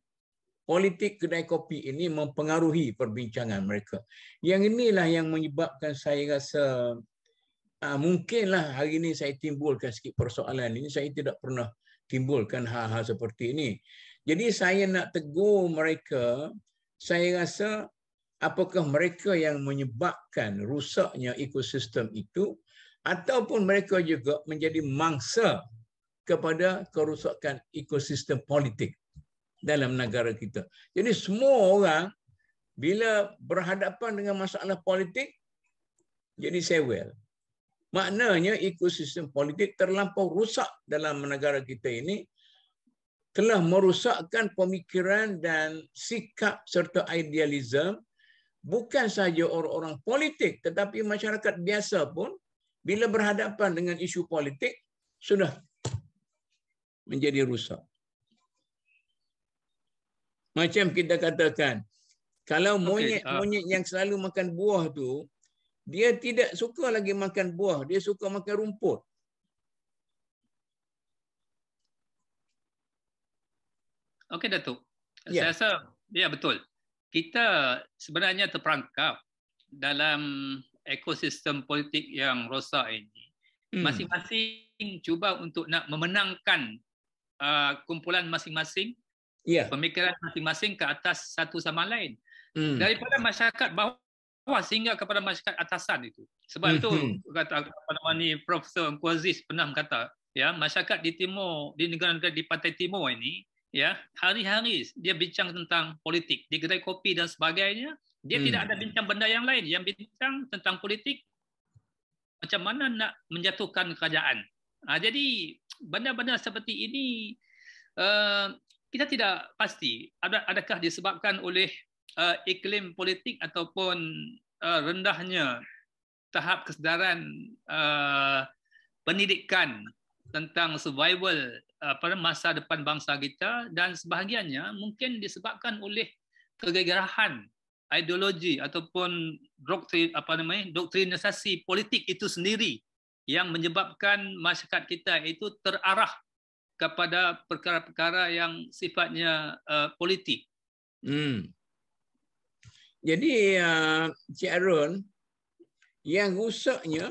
politik kedai kopi ini mempengaruhi perbincangan mereka. Yang inilah yang menyebabkan saya rasa mungkinlah hari ini saya timbulkan sikit persoalan ini. Saya tidak pernah timbulkan hal-hal seperti ini. Jadi saya nak tegur mereka, saya rasa apakah mereka yang menyebabkan rusaknya ekosistem itu ataupun mereka juga menjadi mangsa kepada kerusakan ekosistem politik dalam negara kita. Jadi semua orang bila berhadapan dengan masalah politik jadi sewel. Maknanya ekosistem politik terlampau rusak dalam negara kita ini, telah merosakkan pemikiran dan sikap serta idealisme bukan sahaja orang-orang politik tetapi masyarakat biasa pun bila berhadapan dengan isu politik sudah menjadi rusak. Macam kita katakan, kalau monyet yang selalu makan buah tu, dia tidak suka lagi makan buah, dia suka makan rumput. Okey, Datuk. Saya rasa, ya betul. Kita sebenarnya terperangkap dalam ekosistem politik yang rosak ini. Masing-masing cuba untuk nak memenangkan kumpulan masing-masing, pemikiran masing-masing ke atas satu sama lain. Daripada masyarakat bawah sehingga kepada masyarakat atasan itu. Sebab itu kata Profesor Nkwazis pernah kata, ya, masyarakat di timur, di negara-negara di pantai timur ini, ya, hari-hari dia bincang tentang politik di kedai kopi dan sebagainya. Dia tidak ada bincang benda yang lain, yang bincang tentang politik, macam mana nak menjatuhkan kerajaan. Jadi benda-benda seperti ini kita tidak pasti adakah disebabkan oleh iklim politik ataupun rendahnya tahap kesedaran pendidikan tentang survival pada masa depan bangsa kita, dan sebahagiannya mungkin disebabkan oleh kegegarahan ideologi ataupun doktrinisasi politik itu sendiri yang menyebabkan masyarakat kita itu terarah kepada perkara-perkara yang sifatnya politik. Jadi Cik Arun, yang rusaknya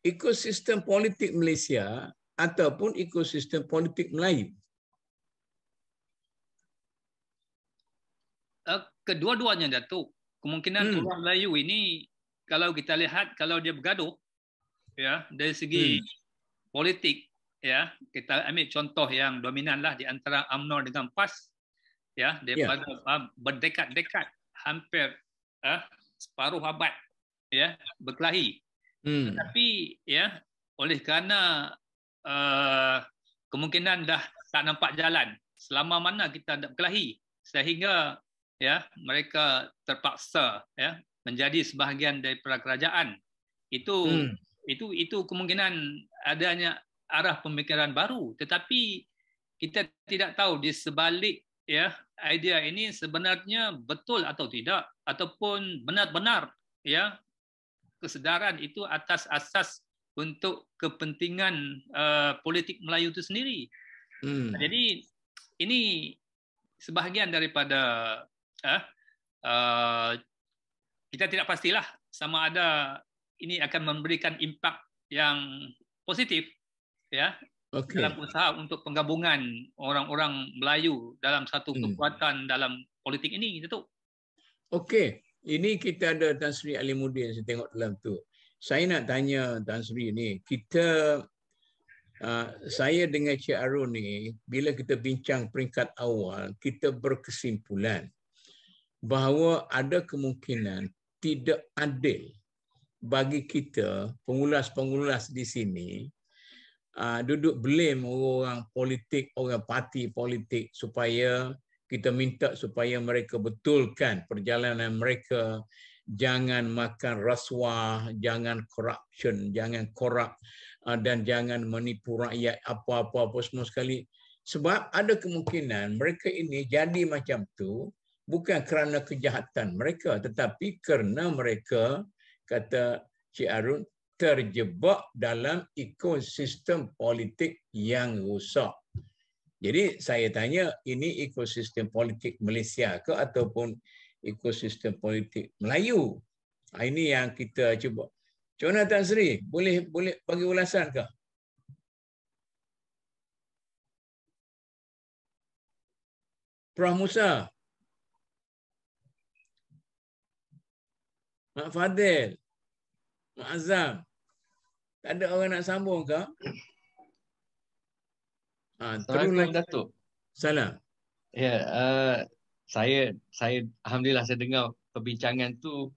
ekosistem politik Malaysia ataupun ekosistem politik Melayu? Kedua-duanya, Datuk. Kemungkinan orang Melayu ini, kalau kita lihat, kalau dia bergaduh, ya, dari segi politik, ya, kita ambil contoh yang dominan lah di antara UMNO dengan PAS, ya, daripada berdekat-dekat, hampir separuh abad, ya, berkelahi. Tetapi, ya, oleh kerana kemungkinan dah tak nampak jalan selama mana kita nak berkelahi, sehingga, ya, mereka terpaksa, ya, menjadi sebahagian daripada kerajaan. Itu kemungkinan adanya arah pemikiran baru, tetapi kita tidak tahu di sebalik, ya, idea ini sebenarnya betul atau tidak, ataupun benar-benar, ya, kesedaran itu atas asas untuk kepentingan politik Melayu itu sendiri. Jadi ini sebahagian daripada kita tidak pastilah sama ada ini akan memberikan impak yang positif, ya, dalam usaha untuk penggabungan orang-orang Melayu dalam satu kekuatan dalam politik ini, gitu. Okey, ini kita ada Tan Sri Alimuddin, saya tengok dalam tu. Saya nak tanya Tan Sri ni, saya dengan Cik Arun ni, bila kita bincang peringkat awal, kita berkesimpulan bahawa ada kemungkinan tidak adil bagi kita, pengulas-pengulas di sini, duduk blame orang politik, orang parti politik, supaya kita minta supaya mereka betulkan perjalanan mereka, jangan makan rasuah, jangan corruption, jangan korup, dan jangan menipu rakyat apa-apa semua sekali. Sebab ada kemungkinan mereka ini jadi macam tu bukan kerana kejahatan mereka, tetapi kerana mereka, kata Cik Arun, terjebak dalam ekosistem politik yang rusak. Jadi saya tanya, ini ekosistem politik Malaysia ke ataupun ekosistem politik Melayu? Ini yang kita cuba. Macam mana Tan Sri? Boleh bagi ulasan ke? Prof Musa, Mak Fadil, Mak Azam, tak ada orang nak sambung ke? Assalamualaikum Datuk. Salam. Ya, saya alhamdulillah saya dengar perbincangan tu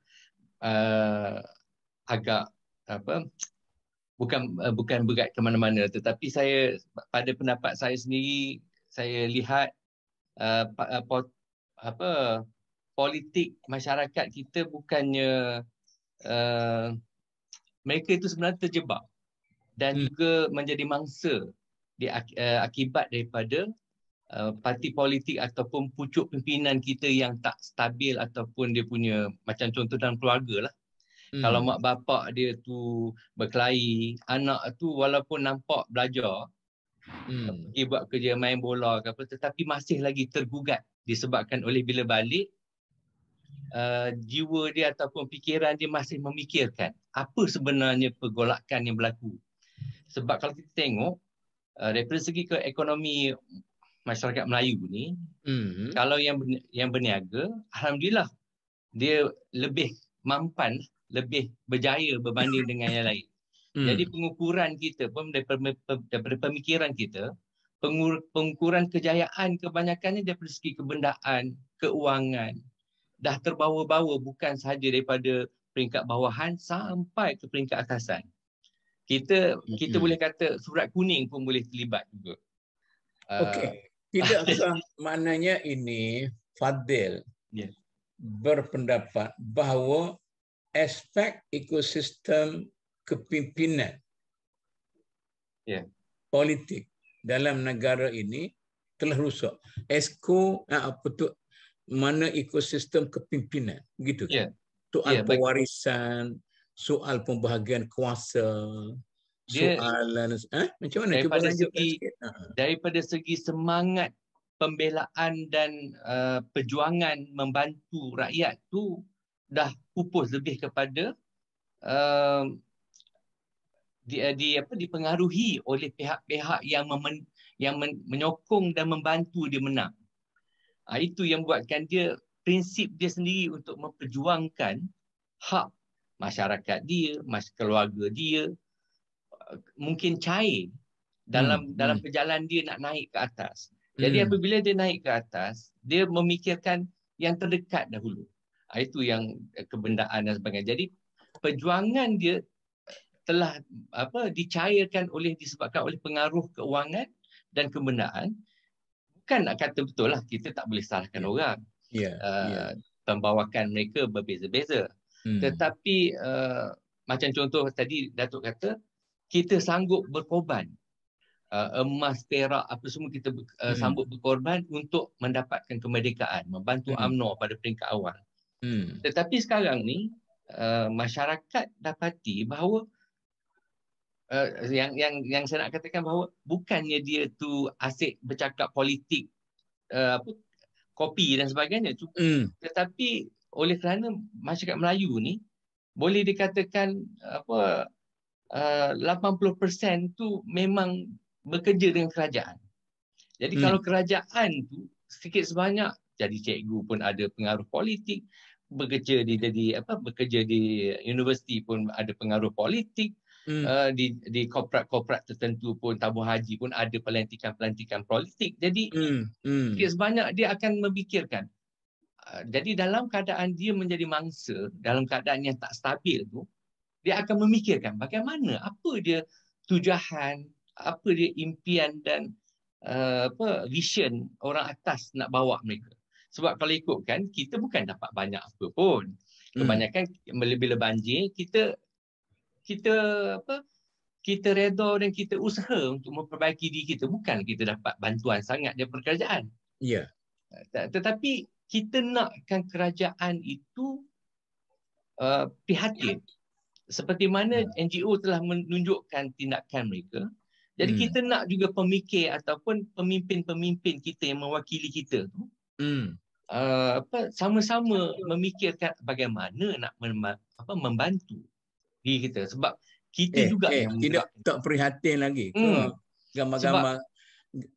agak bukan berat ke mana-mana, tetapi saya pada pendapat saya sendiri, saya lihat politik masyarakat kita bukannya mereka itu sebenarnya terjebak dan juga menjadi mangsa akibat daripada parti politik ataupun pucuk pimpinan kita yang tak stabil, ataupun dia punya macam contoh dalam keluarga lah. Kalau mak bapak dia tu berkelahi, anak tu walaupun nampak belajar, pergi buat kerja main bola ke apa, tetapi masih lagi tergugat disebabkan oleh bila balik jiwa dia ataupun fikiran dia masih memikirkan apa sebenarnya pergolakan yang berlaku. Sebab kalau kita tengok daripada segi ke ekonomi masyarakat Melayu ni, kalau yang berniaga, alhamdulillah dia lebih mampan, lebih berjaya berbanding dengan yang lain. Jadi pengukuran kita pun daripada pemikiran kita, pengukuran kejayaan kebanyakannya daripada segi kebendaan, keuangan, dah terbawa-bawa bukan sahaja daripada peringkat bawahan sampai ke peringkat atasan. Kita boleh kata surat kuning pun boleh terlibat juga. Okey. Tidakkah maknanya ini Fadil berpendapat bahawa aspek ekosistem kepimpinan politik dalam negara ini telah rusak. Mana ekosistem kepimpinan, begitu kan? Soal pewarisan, soal pembahagian kuasa, soalan macam mana? Cuba lanjutkan sikit. Daripada segi semangat pembelaan dan perjuangan membantu rakyat tu dah pupus lebih kepada dipengaruhi oleh pihak-pihak yang menyokong dan membantu dia menang. Itu yang buatkan dia, prinsip dia sendiri untuk memperjuangkan hak masyarakat dia, keluarga dia, mungkin cair dalam perjalanan dia nak naik ke atas. Jadi apabila dia naik ke atas, dia memikirkan yang terdekat dahulu. Itu yang kebendaan dan sebagainya. Jadi perjuangan dia telah dicairkan disebabkan oleh pengaruh keuangan dan kebendaan. Bukan nak kata betul lah, kita tak boleh salahkan orang. Pembawakan mereka berbeza-beza. Tetapi macam contoh tadi Datuk kata, kita sanggup berkorban. Emas, perak, apa semua kita sambut berkorban untuk mendapatkan kemerdekaan, membantu UMNO pada peringkat awal. Tetapi sekarang ni masyarakat dapati bahawa yang saya nak katakan bahawa bukannya dia tu asyik bercakap politik kopi dan sebagainya, tetapi oleh kerana masyarakat Melayu ni boleh dikatakan 80% tu memang bekerja dengan kerajaan. Jadi kalau kerajaan tu sikit sebanyak jadi cikgu pun ada pengaruh politik, bekerja di universiti pun ada pengaruh politik, di korporat tertentu pun, tabung haji pun ada pelantikan politik. Jadi sikit sebanyak dia akan memikirkan. Jadi dalam keadaan dia menjadi mangsa, dalam keadaan yang tak stabil tu, dia akan memikirkan bagaimana, apa dia tujuan, apa dia impian dan vision orang atas nak bawa mereka. Sebab kalau ikutkan, kita bukan dapat banyak apa pun. Kebanyakan bila banjir, kita reda dan kita usaha untuk memperbaiki diri kita. Bukan kita dapat bantuan sangat daripada kerajaan. Tetapi kita nakkan kerajaan itu prihatin. Seperti mana NGO telah menunjukkan tindakan mereka. Jadi kita nak juga pemikir ataupun pemimpin-pemimpin kita yang mewakili kita tu sama-sama memikirkan bagaimana nak membantu diri kita. Sebab kita juga yang tak prihatin lagi ke gambar-gambar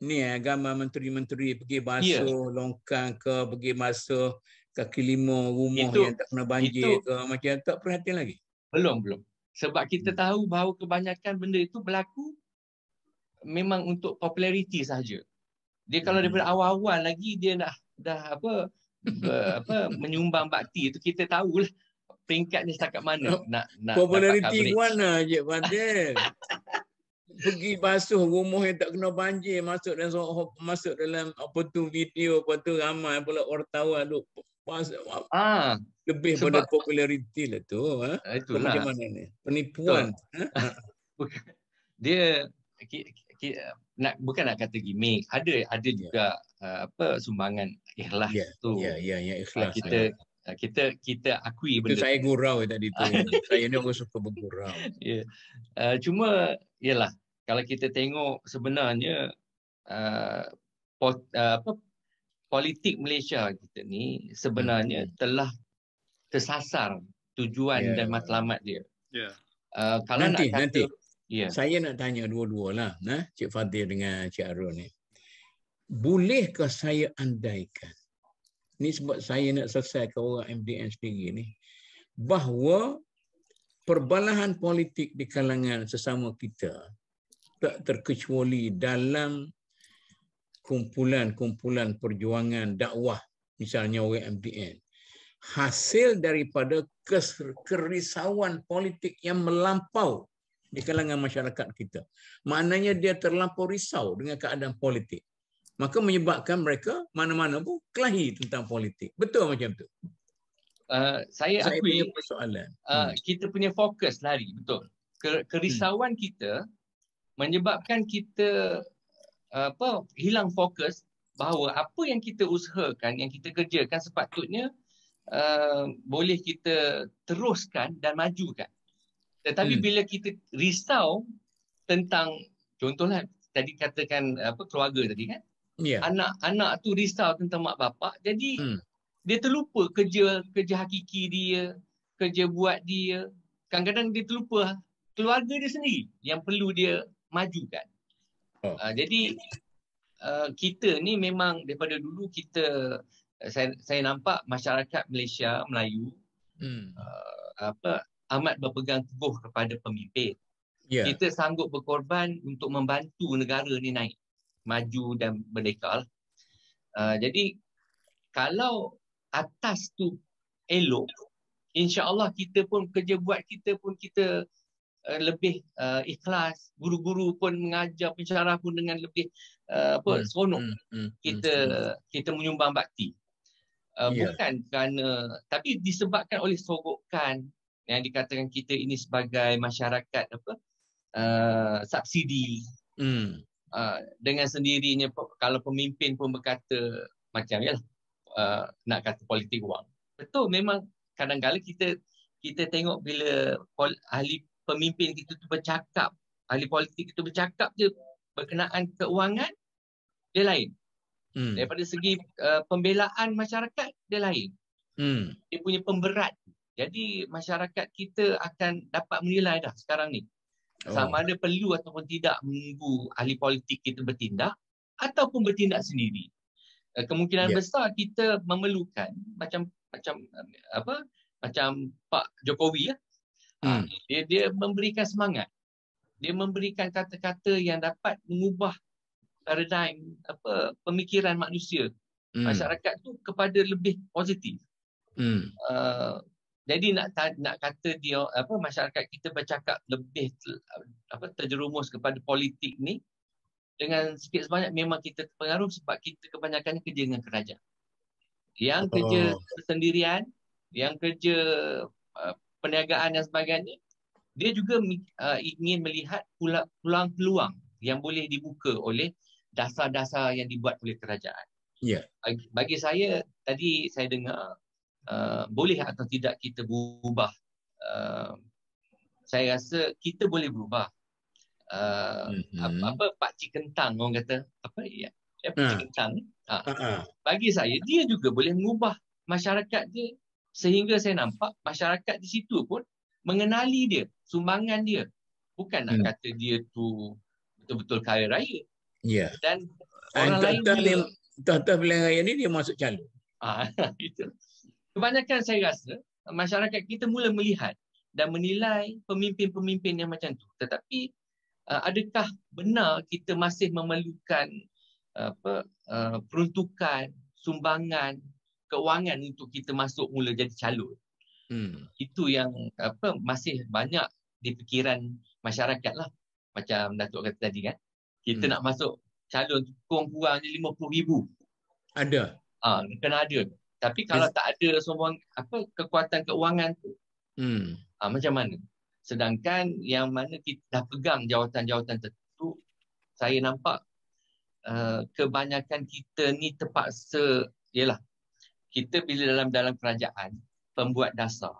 ni gambar menteri-menteri pergi basuh longkang ke, pergi basuh kaki lima rumah yang tak kena banjir ke, macam tak prihatin lagi? Belum. Sebab kita tahu bahawa kebanyakan benda itu berlaku memang untuk populariti sahaja. Dia kalau daripada awal-awal lagi dia dah menyumbang bakti itu, kita tahulah peringkatnya setakat mana nak populariti mana Cik Fadil. Pergi basuh rumah yang tak kena banjir, masuk dalam apa tu video, apa tu ramai pula wartawan duk lebih pada populariti lah tu. Itulah. Macam mana ni? Penipuan. Dia bukan nak kata gimmick, ada juga sumbangan ikhlas tu. Ya, ikhlas. Kita akui benda itu. Saya gurau tadi tu. Saya ni orang suka bergurau. Cuma yalah, kalau kita tengok sebenarnya politik Malaysia kita ni sebenarnya telah tersasar tujuan dan matlamat dia. Kalau nanti saya nak tanya dua-dualah, Cik Fadil dengan Cik Arun ni. Bolehkah saya andaikan, ni sebab saya nak selesaikan orang MDN sendiri ni, bahawa perbalahan politik di kalangan sesama kita, tak terkecuali dalam kumpulan-kumpulan perjuangan dakwah, misalnya orang MDN, hasil daripada kerisauan politik yang melampau di kalangan masyarakat kita. Maknanya dia terlampau risau dengan keadaan politik. maka menyebabkan mereka mana-mana pun kelahi tentang politik. Betul macam tu? Saya akui punya persoalan. kita punya fokus lari, betul. Kerisauan kita menyebabkan kita hilang fokus bahawa apa yang kita usahakan, yang kita kerjakan sepatutnya boleh kita teruskan dan majukan. Tetapi bila kita risau tentang, contohlah tadi katakan keluarga tadi kan, anak-anak tu risau tentang mak bapak, jadi dia terlupa kerja hakiki dia, kerja buat dia. Kadang-kadang dia terlupa keluarga dia sendiri yang perlu dia majukan. Jadi kita ni memang daripada dulu saya nampak masyarakat Malaysia Melayu amat berpegang teguh kepada pemimpin. Kita sanggup berkorban untuk membantu negara ni naik, maju dan merdeka. Jadi kalau atas tu elok, insya-Allah kita pun kerja buat kita lebih ikhlas, guru-guru pun mengajar, pensyarah pun dengan lebih seronok. Kita menyumbang bakti. Bukan kerana, tapi disebabkan oleh sogokan yang dikatakan kita ini sebagai masyarakat subsidi. Dengan sendirinya kalau pemimpin pun berkata macam nak kata politik wang. Betul, memang kadang-kadang kita tengok bila ahli pemimpin kita tu bercakap, ahli politik itu bercakap je berkenaan keuangan, dia lain. Daripada segi pembelaan masyarakat, dia lain. Dia punya pemberat. Jadi masyarakat kita akan dapat menilai dah sekarang ni. Sama ada perlu ataupun tidak menunggu ahli politik kita bertindak ataupun bertindak sendiri. Kemungkinan besar kita memerlukan macam Pak Jokowi dia memberikan semangat. Dia memberikan kata-kata yang dapat mengubah paradigm pemikiran manusia, masyarakat tu kepada lebih positif. Jadi nak kata dia masyarakat kita bercakap lebih terjerumus kepada politik ni, dengan sikit sebanyak memang kita terpengaruh sebab kita kebanyakannya kerja dengan kerajaan. Yang kerja sendirian, yang kerja perniagaan dan sebagainya, dia juga ingin melihat peluang-peluang yang boleh dibuka oleh dasar-dasar yang dibuat oleh kerajaan. Bagi saya, tadi saya dengar boleh atau tidak kita berubah. Saya rasa kita boleh berubah. Pakcik kentang orang kata pakcik kentang. Bagi saya dia juga boleh mengubah masyarakat dia, sehingga saya nampak masyarakat di situ pun mengenali dia, sumbangan dia. Bukan nak kata dia tu betul-betul kaya raya. Dan orang lain tuan-tuan pilihan raya ni dia masuk calon. Itu. Kebanyakan saya rasa masyarakat kita mula melihat dan menilai pemimpin-pemimpin yang macam tu. Tetapi adakah benar kita masih memerlukan peruntukan, sumbangan, keuangan untuk kita masuk mula jadi calon? Itu yang masih banyak di fikiran masyarakat lah. Macam Datuk kata tadi kan, kita nak masuk calon kurang-kurang je 50,000. Ada. Kena ada. Tapi kalau tak ada kekuatan keuangan tu, macam mana? Sedangkan yang mana kita dah pegang jawatan-jawatan tertentu, saya nampak kebanyakan kita ni terpaksa, kita bila dalam kerajaan, pembuat dasar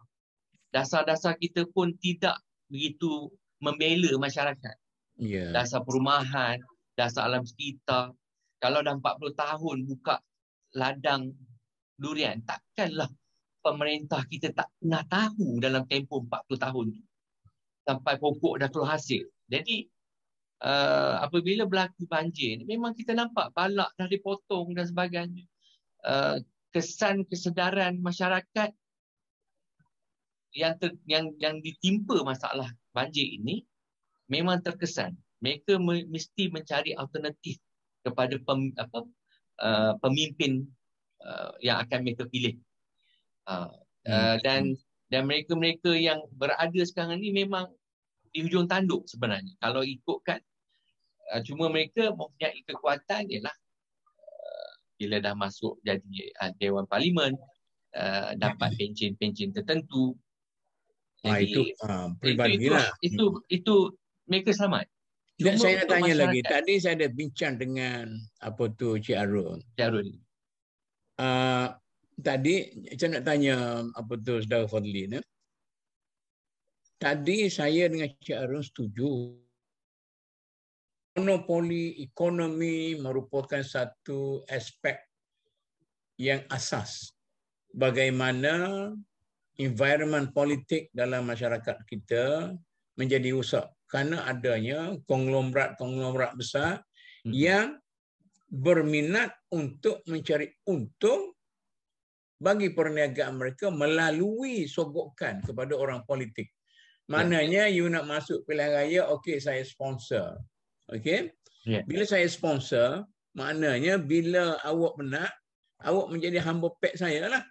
kita pun tidak begitu membela masyarakat. Dasar perumahan, dasar alam sekitar. Kalau dah 40 tahun buka ladang durian, takkanlah pemerintah kita tak pernah tahu dalam tempoh 40 tahun tu sampai pokok dah keluar hasil. Jadi apabila berlaku banjir, memang kita nampak balak dah dipotong dan sebagainya. Kesan kesedaran masyarakat yang ditimpa masalah banjir ini memang terkesan. Mereka mesti mencari alternatif kepada pemimpin yang akan mereka pilih. Dan mereka-mereka yang berada sekarang ni memang di hujung tanduk sebenarnya. Kalau ikutkan, cuma mereka mempunyai kekuatan ialah bila dah masuk jadi Dewan Parlimen, dapat pencen-pencen tertentu. Jadi pribadilah. itu mereka selamat. Dan Cuma saya nak untuk tanya lagi, masyarakat. tadi saya ada bincang dengan Cik Arun. Tadi saya nak tanya Saudara Fadli. Tadi saya dengan Cik Arun setuju monopoli ekonomi merupakan satu aspek yang asas bagaimana environment politik dalam masyarakat kita menjadi rosak kerana adanya konglomerat besar yang berminat untuk mencari untung bagi perniagaan mereka melalui sogokan kepada orang politik. Maknanya you nak masuk pilihan raya, okey saya sponsor. Okey? Bila saya sponsor, maknanya bila awak menang, awak menjadi hamba pek saya lah.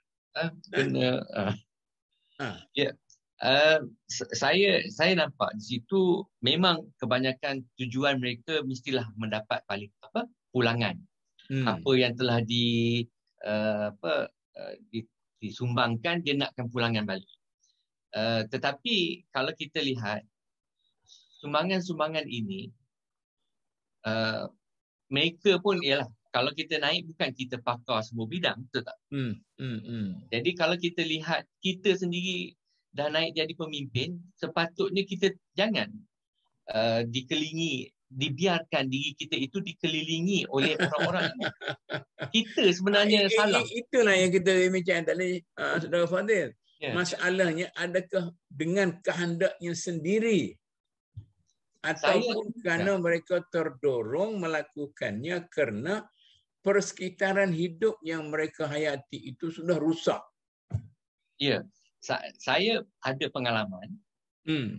Saya nampak di situ memang kebanyakan tujuan mereka mestilah mendapat pulangan. Apa yang telah disumbangkan, dia nakkan pulangan balik. Tetapi kalau kita lihat sumbangan-sumbangan ini, mereka pun ialah kalau kita naik bukan kita pakar semua bidang, betul tak? Jadi kalau kita lihat kita sendiri dah naik jadi pemimpin, sepatutnya kita jangan dibiarkan diri kita itu dikelilingi oleh orang-orang ini. Kita sebenarnya salah. Itulah yang kita bincang tadi, Saudara Fadil. Masalahnya adakah dengan kehendaknya sendiri ataupun kerana mereka terdorong melakukannya kerana persekitaran hidup yang mereka hayati itu sudah rusak. Ya, saya ada pengalaman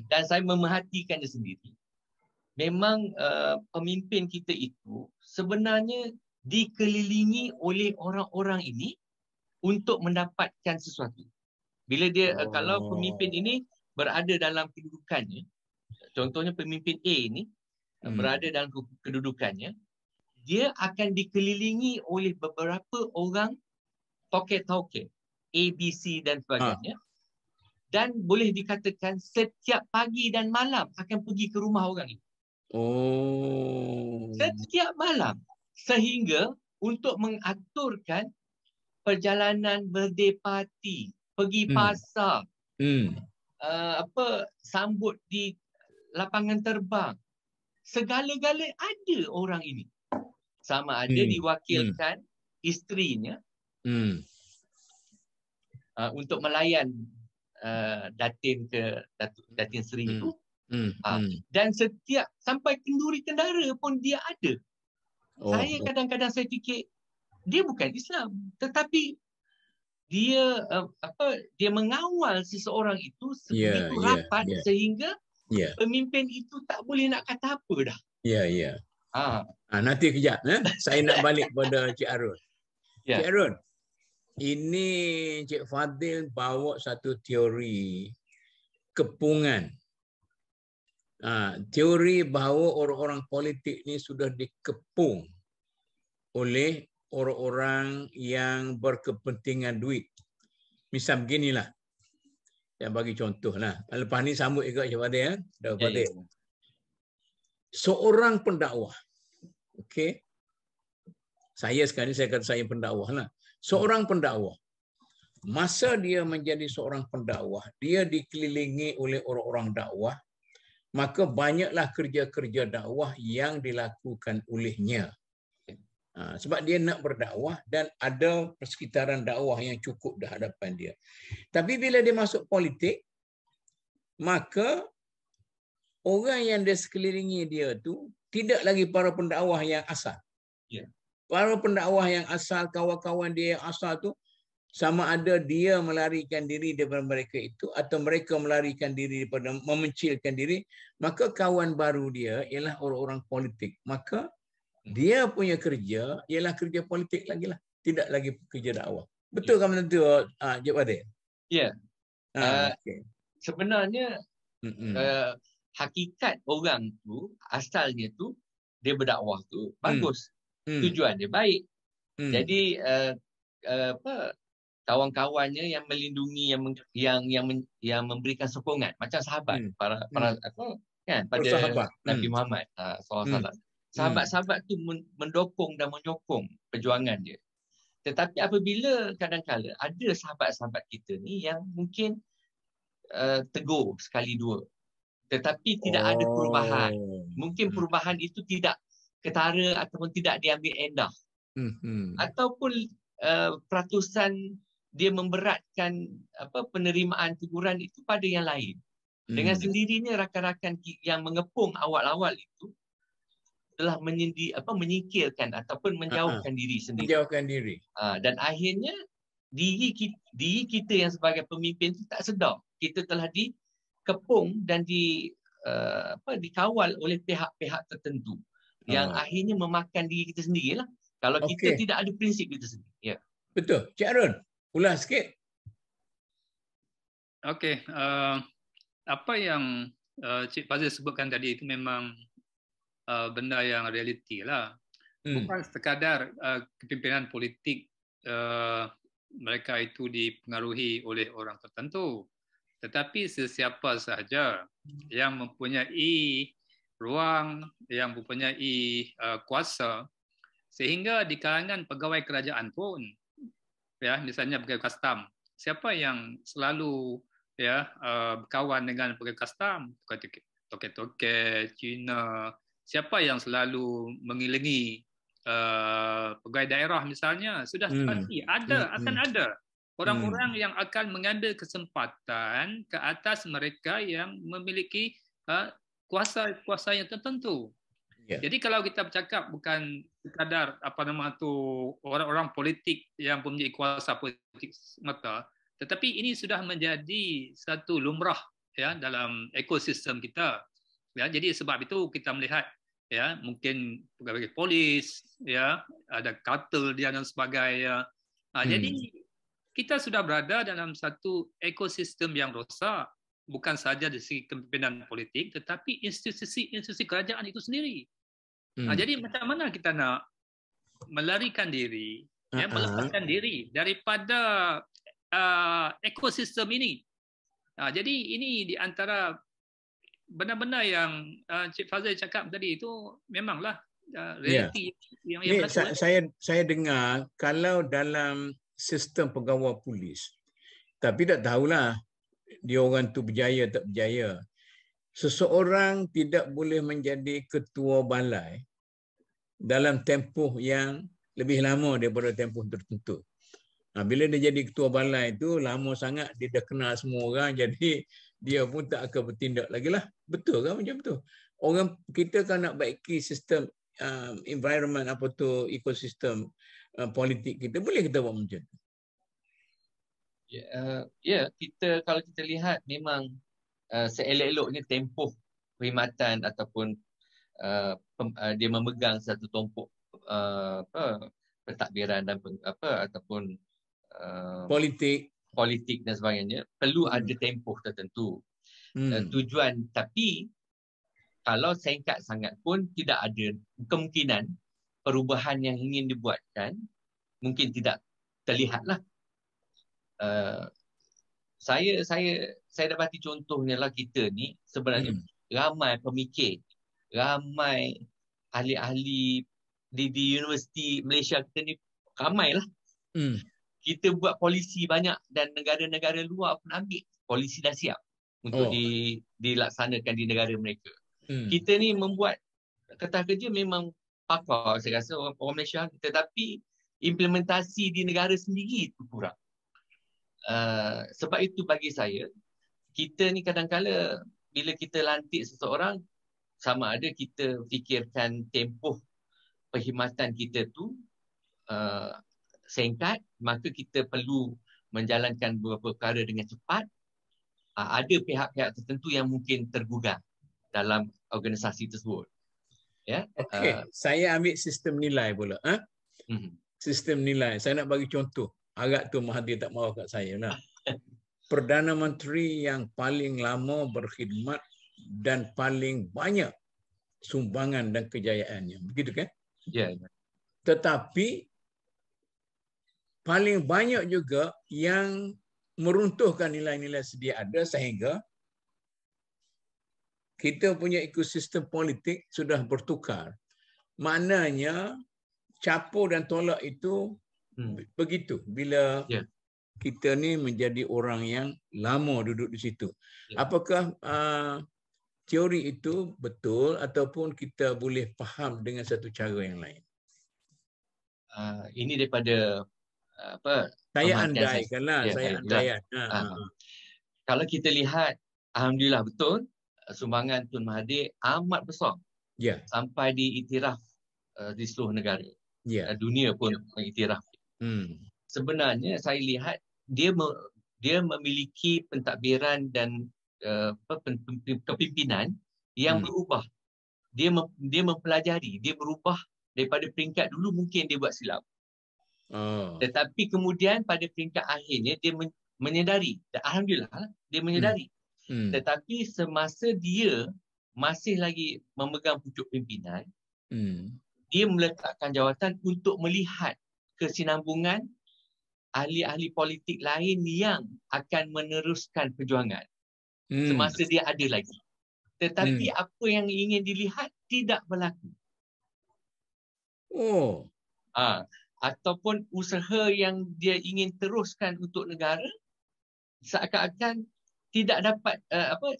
dan saya memerhatikannya sendiri. Memang pemimpin kita itu sebenarnya dikelilingi oleh orang-orang ini untuk mendapatkan sesuatu. Bila dia kalau pemimpin ini berada dalam kedudukannya, contohnya pemimpin A ini berada dalam kedudukannya, dia akan dikelilingi oleh beberapa orang toket-toket A, B, C dan sebagainya. Dan boleh dikatakan setiap pagi dan malam akan pergi ke rumah orang itu. Setiap malam. Sehingga untuk mengaturkan perjalanan birthday party, pergi pasar, sambut di lapangan terbang, segala-gala ada orang ini. Sama ada diwakilkan isterinya untuk melayan Datin Seri itu. Dan setiap sampai kenduri kendara pun dia ada. Saya kadang-kadang saya fikir dia bukan Islam, tetapi dia dia mengawal seseorang itu begitu rapat sehingga pemimpin itu tak boleh nak kata apa dah. Nanti kejap, saya nak balik pada Cik Arun. Cik Arun, ini Cik Fadil bawa satu teori kepungan. Teori bahawa orang-orang politik ni sudah dikepung oleh orang-orang yang berkepentingan duit. Misal beginilah. Saya bagi contoh lah. Lepas ni sambut juga Cik Fadil. Seorang pendakwah. Okey. Saya sekarang ni saya kata saya pendakwah lah. Seorang pendakwah. Masa dia menjadi seorang pendakwah, dia dikelilingi oleh orang-orang dakwah, maka banyaklah kerja-kerja dakwah yang dilakukan olehnya. Sebab dia nak berdakwah dan ada persekitaran dakwah yang cukup di hadapan dia. Tapi bila dia masuk politik, maka orang yang dia sekelilingi dia tu tidak lagi para pendakwah yang asal. Para pendakwah yang asal, kawan-kawan dia yang asal tu, sama ada dia melarikan diri daripada mereka itu atau mereka melarikan diri daripada memencilkan diri, maka kawan baru dia ialah orang-orang politik. Maka dia punya kerja ialah kerja politik lagi lah, tidak lagi kerja dakwah. Betul kan betul Cik Fadil? Ya. Sebenarnya hakikat orang tu, asalnya tu dia berdakwah tu bagus. Tujuan dia baik. Jadi apa, kawan-kawannya yang melindungi, yang memberikan sokongan macam sahabat para apa kan pada Bersahabat. Nabi Muhammad SAW. Sahabat-sahabat tu mendukung dan menyokong perjuangan dia. Tetapi apabila kadang-kala ada sahabat-sahabat kita ni yang mungkin tegur sekali dua, tetapi tidak ada perubahan. Mungkin perubahan itu tidak ketara ataupun tidak diambil endah. Ataupun peratusan dia memberatkan apa penerimaan teguran itu pada yang lain. Dengan sendirinya rakan-rakan yang mengepung awal-awal itu telah menyingkirkan ataupun menjauhkan diri sendiri. Menjauhkan diri. Dan akhirnya diri kita yang sebagai pemimpin itu tak sedar kita telah dikepung dan dikawal oleh pihak-pihak tertentu yang akhirnya memakan diri kita sendirilah kalau kita tidak ada prinsip kita sendiri. Ya. Betul. Cik Arun, ulas sikit. Okey, apa yang Cik Fazil sebutkan tadi itu memang benda yang realiti lah. Bukan sekadar kepimpinan politik mereka itu dipengaruhi oleh orang tertentu, tetapi sesiapa sahaja yang mempunyai ruang, yang mempunyai kuasa, sehingga di kalangan pegawai kerajaan pun, ya misalnya pegawai kastam, siapa yang selalu berkawan dengan pegawai kastam, toke-toke Cina, siapa yang selalu mengilingi pegawai daerah misalnya, sudah pasti akan ada orang-orang yang akan mengambil kesempatan ke atas mereka yang memiliki kuasa yang tertentu. Jadi kalau kita bercakap bukan sekadar orang-orang politik yang mempunyai kuasa politik semata, tetapi ini sudah menjadi satu lumrah ya dalam ekosistem kita. Ya, jadi sebab itu kita melihat ya mungkin pegawai polis ya ada kartel dia dan sebagainya. Jadi kita sudah berada dalam satu ekosistem yang rosak, bukan saja dari segi kepimpinan politik tetapi institusi kerajaan itu sendiri. Jadi macam mana kita nak melarikan diri, melepaskan diri daripada ekosistem ini? Jadi ini di antara benda-benda yang Cik Fazil cakap tadi itu memanglah realiti yang berlaku. Saya dengar kalau dalam sistem pegawai polis, tapi tak tahulah dia orang tu berjaya tak berjaya. Seseorang tidak boleh menjadi ketua balai dalam tempoh yang lebih lama daripada tempoh tertentu. Bila dia jadi ketua balai itu lama sangat, dia dah kenal semua orang, jadi dia pun tak akan bertindak lagi lah. Betul kan macam tu? Orang kita kan nak baiki sistem environment ekosistem politik kita, boleh kita buat macam tu? Kita kalau kita lihat memang seelok-eloknya tempoh perkhidmatan ataupun dia memegang satu tumpuk pentadbiran dan ataupun politik dan sebagainya, perlu ada tempoh tertentu tujuan. Tapi kalau singkat sangat pun tidak ada kemungkinan perubahan yang ingin dibuatkan, mungkin tidak terlihatlah. Saya dapati contohnya lah, kita ni sebenarnya ramai pemikir, ramai ahli-ahli di universiti Malaysia kita ni ramailah. Kita buat polisi banyak dan negara-negara luar pun ambil polisi dah siap untuk dilaksanakan di negara mereka. Kita ni membuat kertas kerja memang pakar, saya rasa orang Malaysia, tetapi implementasi di negara sendiri itu kurang. Sebab itu bagi saya, kita ni kadang-kala bila kita lantik seseorang, sama ada kita fikirkan tempoh perkhidmatan kita tu singkat, maka kita perlu menjalankan beberapa perkara dengan cepat. Ada pihak-pihak tertentu yang mungkin tergugah dalam organisasi tersebut. Saya ambil sistem nilai pula. Sistem nilai. Saya nak bagi contoh. Agak tu Mahathir tak mahu kat saya lah. Perdana Menteri yang paling lama berkhidmat dan paling banyak sumbangan dan kejayaannya. Begitu kan? Ya. Tetapi paling banyak juga yang meruntuhkan nilai-nilai sedia ada sehingga kita punya ekosistem politik sudah bertukar. Maknanya capur dan tolak itu begitu bila kita ni menjadi orang yang lama duduk di situ. Apakah teori itu betul ataupun kita boleh faham dengan satu cara yang lain? Ini daripada saya andaikanlah, saya andaikan. Kalau kita lihat, alhamdulillah betul, sumbangan Tun Mahathir amat besar. Sampai diiktiraf di seluruh negara. Dunia pun mengiktiraf. Sebenarnya saya lihat dia memiliki pentadbiran dan kepimpinan yang berubah. Dia mempelajari, dia berubah daripada peringkat dulu mungkin dia buat silap. Tetapi kemudian pada peringkat akhirnya dia menyedari. Dan alhamdulillah dia menyedari. Tetapi semasa dia masih lagi memegang pucuk pimpinan, dia meletakkan jawatan untuk melihat kesinambungan ahli-ahli politik lain yang akan meneruskan perjuangan semasa dia ada lagi. Tetapi apa yang ingin dilihat tidak berlaku. Ataupun usaha yang dia ingin teruskan untuk negara seakan-akan tidak dapat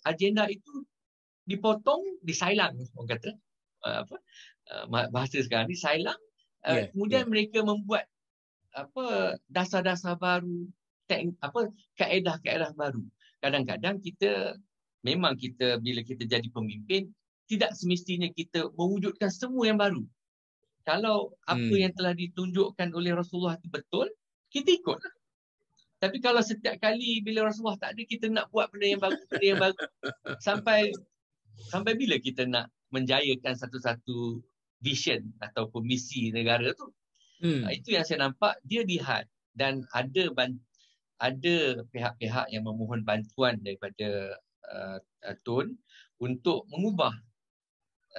agenda itu dipotong, disailang, orang kata bahasa sekarang ni sailang. Kemudian mereka membuat dasar-dasar baru, kaedah-kaedah baru. Kadang-kadang memang kita bila kita jadi pemimpin tidak semestinya kita mewujudkan semua yang baru. Kalau apa yang telah ditunjukkan oleh Rasulullah itu betul, kita ikutlah. Tapi kalau setiap kali bila Rasulullah tak ada, kita nak buat benda yang baru, sampai bila kita nak menjayakan satu-satu vision ataupun misi negara tu? Itu yang saya nampak dia lihat, dan ada pihak-pihak yang memohon bantuan daripada Tun untuk mengubah.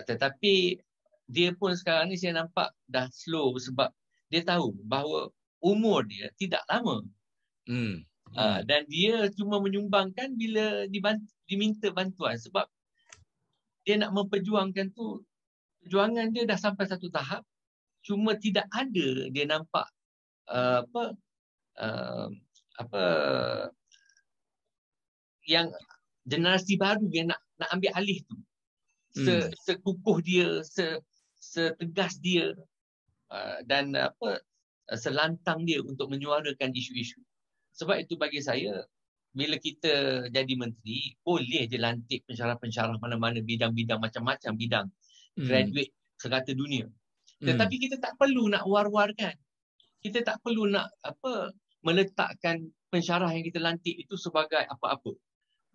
Tetapi dia pun sekarang ni saya nampak dah slow sebab dia tahu bahawa umur dia tidak lama. Dan dia cuma menyumbangkan bila diminta bantuan sebab dia nak memperjuangkan tu, perjuangan dia dah sampai satu tahap, cuma tidak ada dia nampak yang generasi baru yang nak ambil alih tu. Sekukuh dia, setegas dia, dan selantang dia untuk menyuarakan isu-isu. Sebab itu bagi saya, bila kita jadi menteri, boleh je lantik pensyarah-pensyarah mana-mana bidang-bidang, macam-macam bidang, graduate serata dunia. Tetapi kita tak perlu nak war-warkan. Kita tak perlu nak meletakkan pensyarah yang kita lantik itu sebagai apa-apa.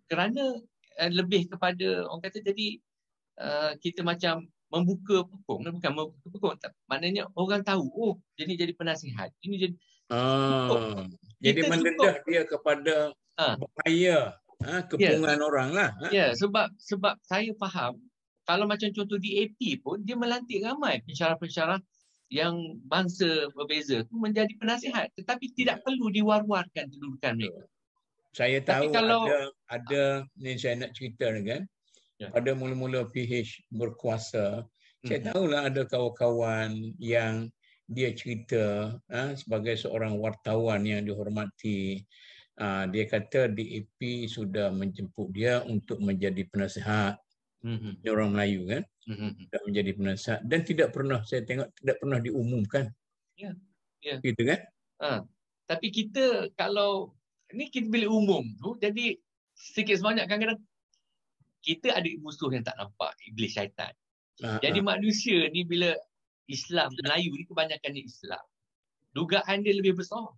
Kerana lebih kepada, orang kata jadi kita macam membuka pekong. Bukan membuka pekong, maknanya orang tahu, ini jadi penasihat, ini jadi jadi mendedah dia kepada bahaya kepungan orang lah. Sebab saya faham, kalau macam contoh DAP pun, dia melantik ramai pensyarah-pensyarah yang bangsa berbeza tu menjadi penasihat. Tetapi tidak perlu diwar-warkan kedudukan mereka. Saya tahu ada ni saya nak cerita kan. Pada mula-mula PH berkuasa, saya tahulah ada kawan-kawan yang dia cerita sebagai seorang wartawan yang dihormati. Dia kata DAP sudah menjemput dia untuk menjadi penasihat. Dia orang Melayu kan, sudah menjadi penasihat dan tidak pernah, saya tengok tidak pernah diumumkan. Gitu kan? Tapi kita kalau ni kita bila umum tu, jadi sedikit sebanyak kadang-kadang kita ada musuh yang tak nampak, iblis syaitan. Jadi manusia ni bila Islam, Melayu ni kebanyakan dia Islam, dugaan dia lebih besar.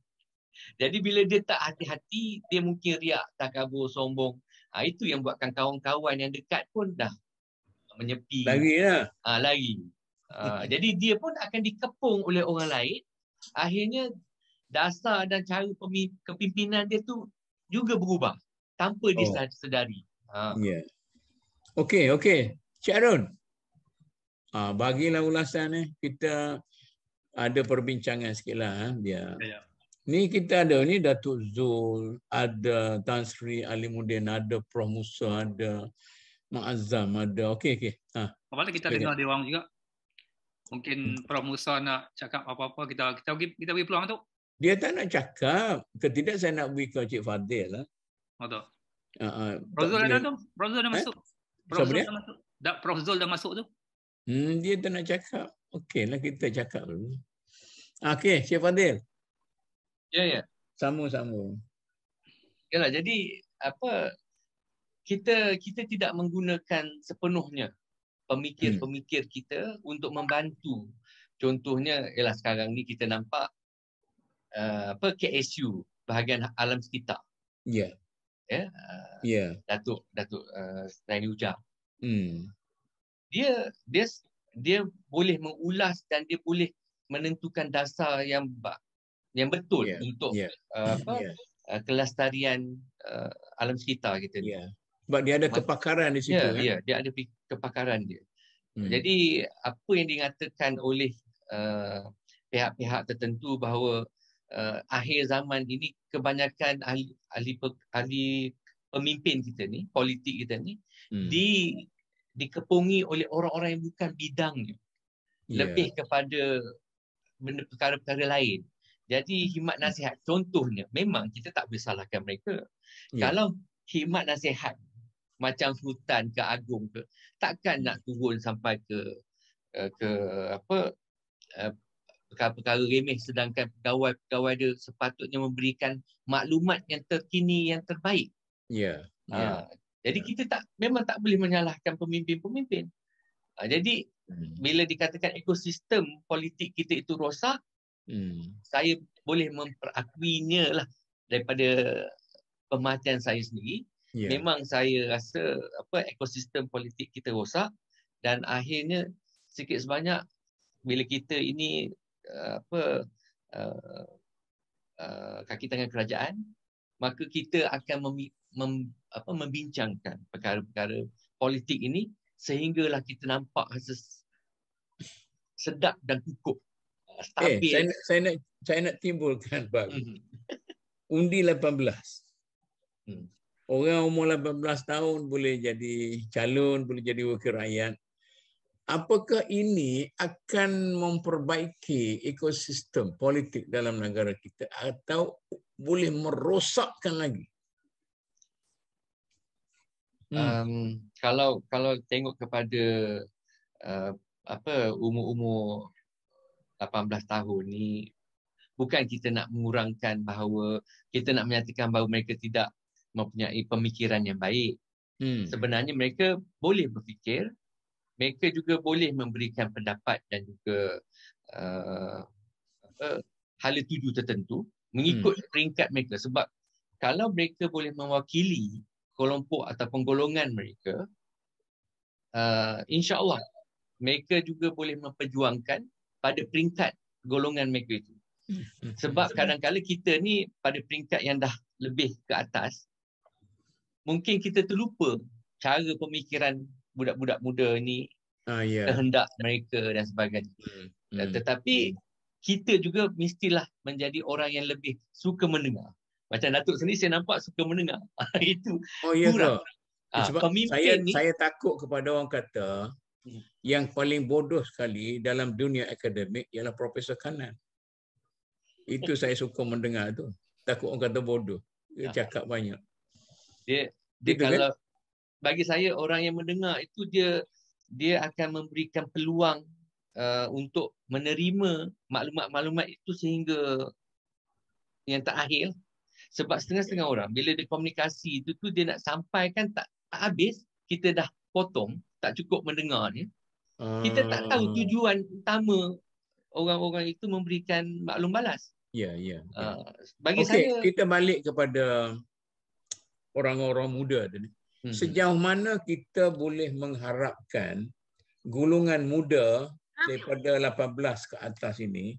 Jadi bila dia tak hati-hati, dia mungkin riak, takabur, sombong. Itu yang buatkan kawan-kawan yang dekat pun dah menyepi. Lari. Jadi dia pun akan dikepung oleh orang lain. Akhirnya dasar dan cara kepimpinan dia tu juga berubah tanpa disedari. Okey. Cik Arun, bagilah ulasan kita ada perbincangan sikitlah dia. Ni kita ada ni Datuk Zul, ada Tan Sri Alimuddin, ada Prof Musa, ada Mak Azam, ada. Okey. Ha. Apabila kita dengar dia orang juga. Mungkin Prof Musa nak cakap apa-apa, kita bagi peluang tu. Dia tak nak cakap. Ketidak saya nak beri ke Cik Fadil lah. Betul. Prof Zul ada tu? Prof Zul dah masuk. Prof Zul dah masuk tu. Dia tak nak cakap. Okeylah kita cakap dulu. Okey, Cik Fadil. Ya. Sama-sama. Yalah, jadi kita tidak menggunakan sepenuhnya pemikir-pemikir kita untuk membantu. Contohnya ialah sekarang ni kita nampak KSU, bahagian alam sekitar. Ya. Datuk Seri Ujang. Dia boleh mengulas dan dia boleh menentukan dasar yang betul untuk kelestarian alam sekitar kita ni. Sebab dia ada kepakaran di situ. Dia ada kepakaran dia. Jadi apa yang dinyatakan oleh pihak-pihak tertentu bahawa akhir zaman ini kebanyakan ahli pemimpin kita ni, politik kita ni dikepungi oleh orang-orang yang bukan bidangnya. Lebih kepada perkara-perkara lain. Jadi khidmat nasihat contohnya, memang kita tak boleh salahkan mereka. Kalau khidmat nasihat macam sultan ke agung ke, takkan nak turun sampai ke perkara-perkara remeh, sedangkan pegawai-pegawai dia sepatutnya memberikan maklumat yang terkini, yang terbaik. Jadi kita memang tak boleh menyalahkan pemimpin-pemimpin. Jadi bila dikatakan ekosistem politik kita itu rosak, saya boleh memperakuinya lah daripada pemerhatian saya sendiri. Memang saya rasa ekosistem politik kita rosak, dan akhirnya sikit sebanyak bila kita ini kaki tangan kerajaan, maka kita akan membincangkan perkara-perkara politik ini sehinggalah kita nampak rasa sedap dan kukuh. Stabil. Saya nak timbulkan baru. Undi 18. Orang umur 18 tahun boleh jadi calon, boleh jadi wakil rakyat. Apakah ini akan memperbaiki ekosistem politik dalam negara kita atau boleh merosakkan lagi? Kalau tengok kepada umur 18 tahun ni, bukan kita nak mengurangkan bahawa kita nak menyatakan bahawa mereka tidak mempunyai pemikiran yang baik. Sebenarnya mereka boleh berfikir, mereka juga boleh memberikan pendapat dan juga hala tuju tertentu mengikut peringkat mereka. Sebab kalau mereka boleh mewakili kelompok ataupun golongan mereka, insya-Allah mereka juga boleh memperjuangkan pada peringkat golongan mereka itu. Sebab kadang-kadang kita ni pada peringkat yang dah lebih ke atas, mungkin kita terlupa cara pemikiran budak-budak muda ni, kehendak mereka dan sebagainya. Tetapi kita juga mestilah menjadi orang yang lebih suka mendengar. Macam Datuk sendiri saya nampak suka mendengar. Itu kurang. Sebab saya takut kepada orang kata yang paling bodoh sekali dalam dunia akademik ialah Profesor Kanan. Itu saya suka mendengar tu. Takut orang kata bodoh. Dia cakap banyak. Dia kalau bagi saya orang yang mendengar itu dia akan memberikan peluang untuk menerima maklumat-maklumat itu sehingga yang terakhir. Sebab setengah-setengah orang bila dia komunikasi itu dia nak sampaikan tak habis, kita dah potong, tak cukup mendengar ni. Kita tak tahu tujuan utama orang-orang itu memberikan maklum balas. Bagi saya, kita balik kepada orang-orang muda tadi. Sejauh mana kita boleh mengharapkan golongan muda daripada 18 ke atas ini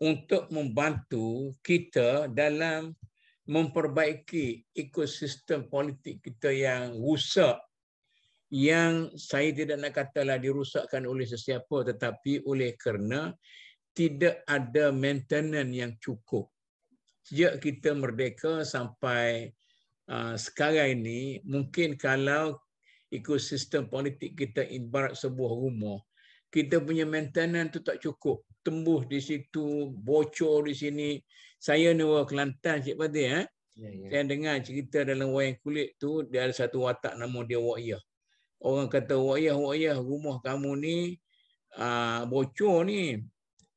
untuk membantu kita dalam memperbaiki ekosistem politik kita yang rusak, yang saya tidak nak katalah dirusakkan oleh sesiapa, tetapi oleh kerana tidak ada maintenance yang cukup. sejak kita merdeka sampai sekarang ini, mungkin kalau ekosistem politik kita ibarat sebuah rumah, kita punya maintenance tu tak cukup. Tembus di situ, bocor di sini. Saya ni orang Kelantan, Cik Fadil. Saya dengar cerita dalam wayang kulit tu, dia ada satu watak nama dia Wak Yah. Orang kata, Wak Yah, rumah kamu ni bocor ni.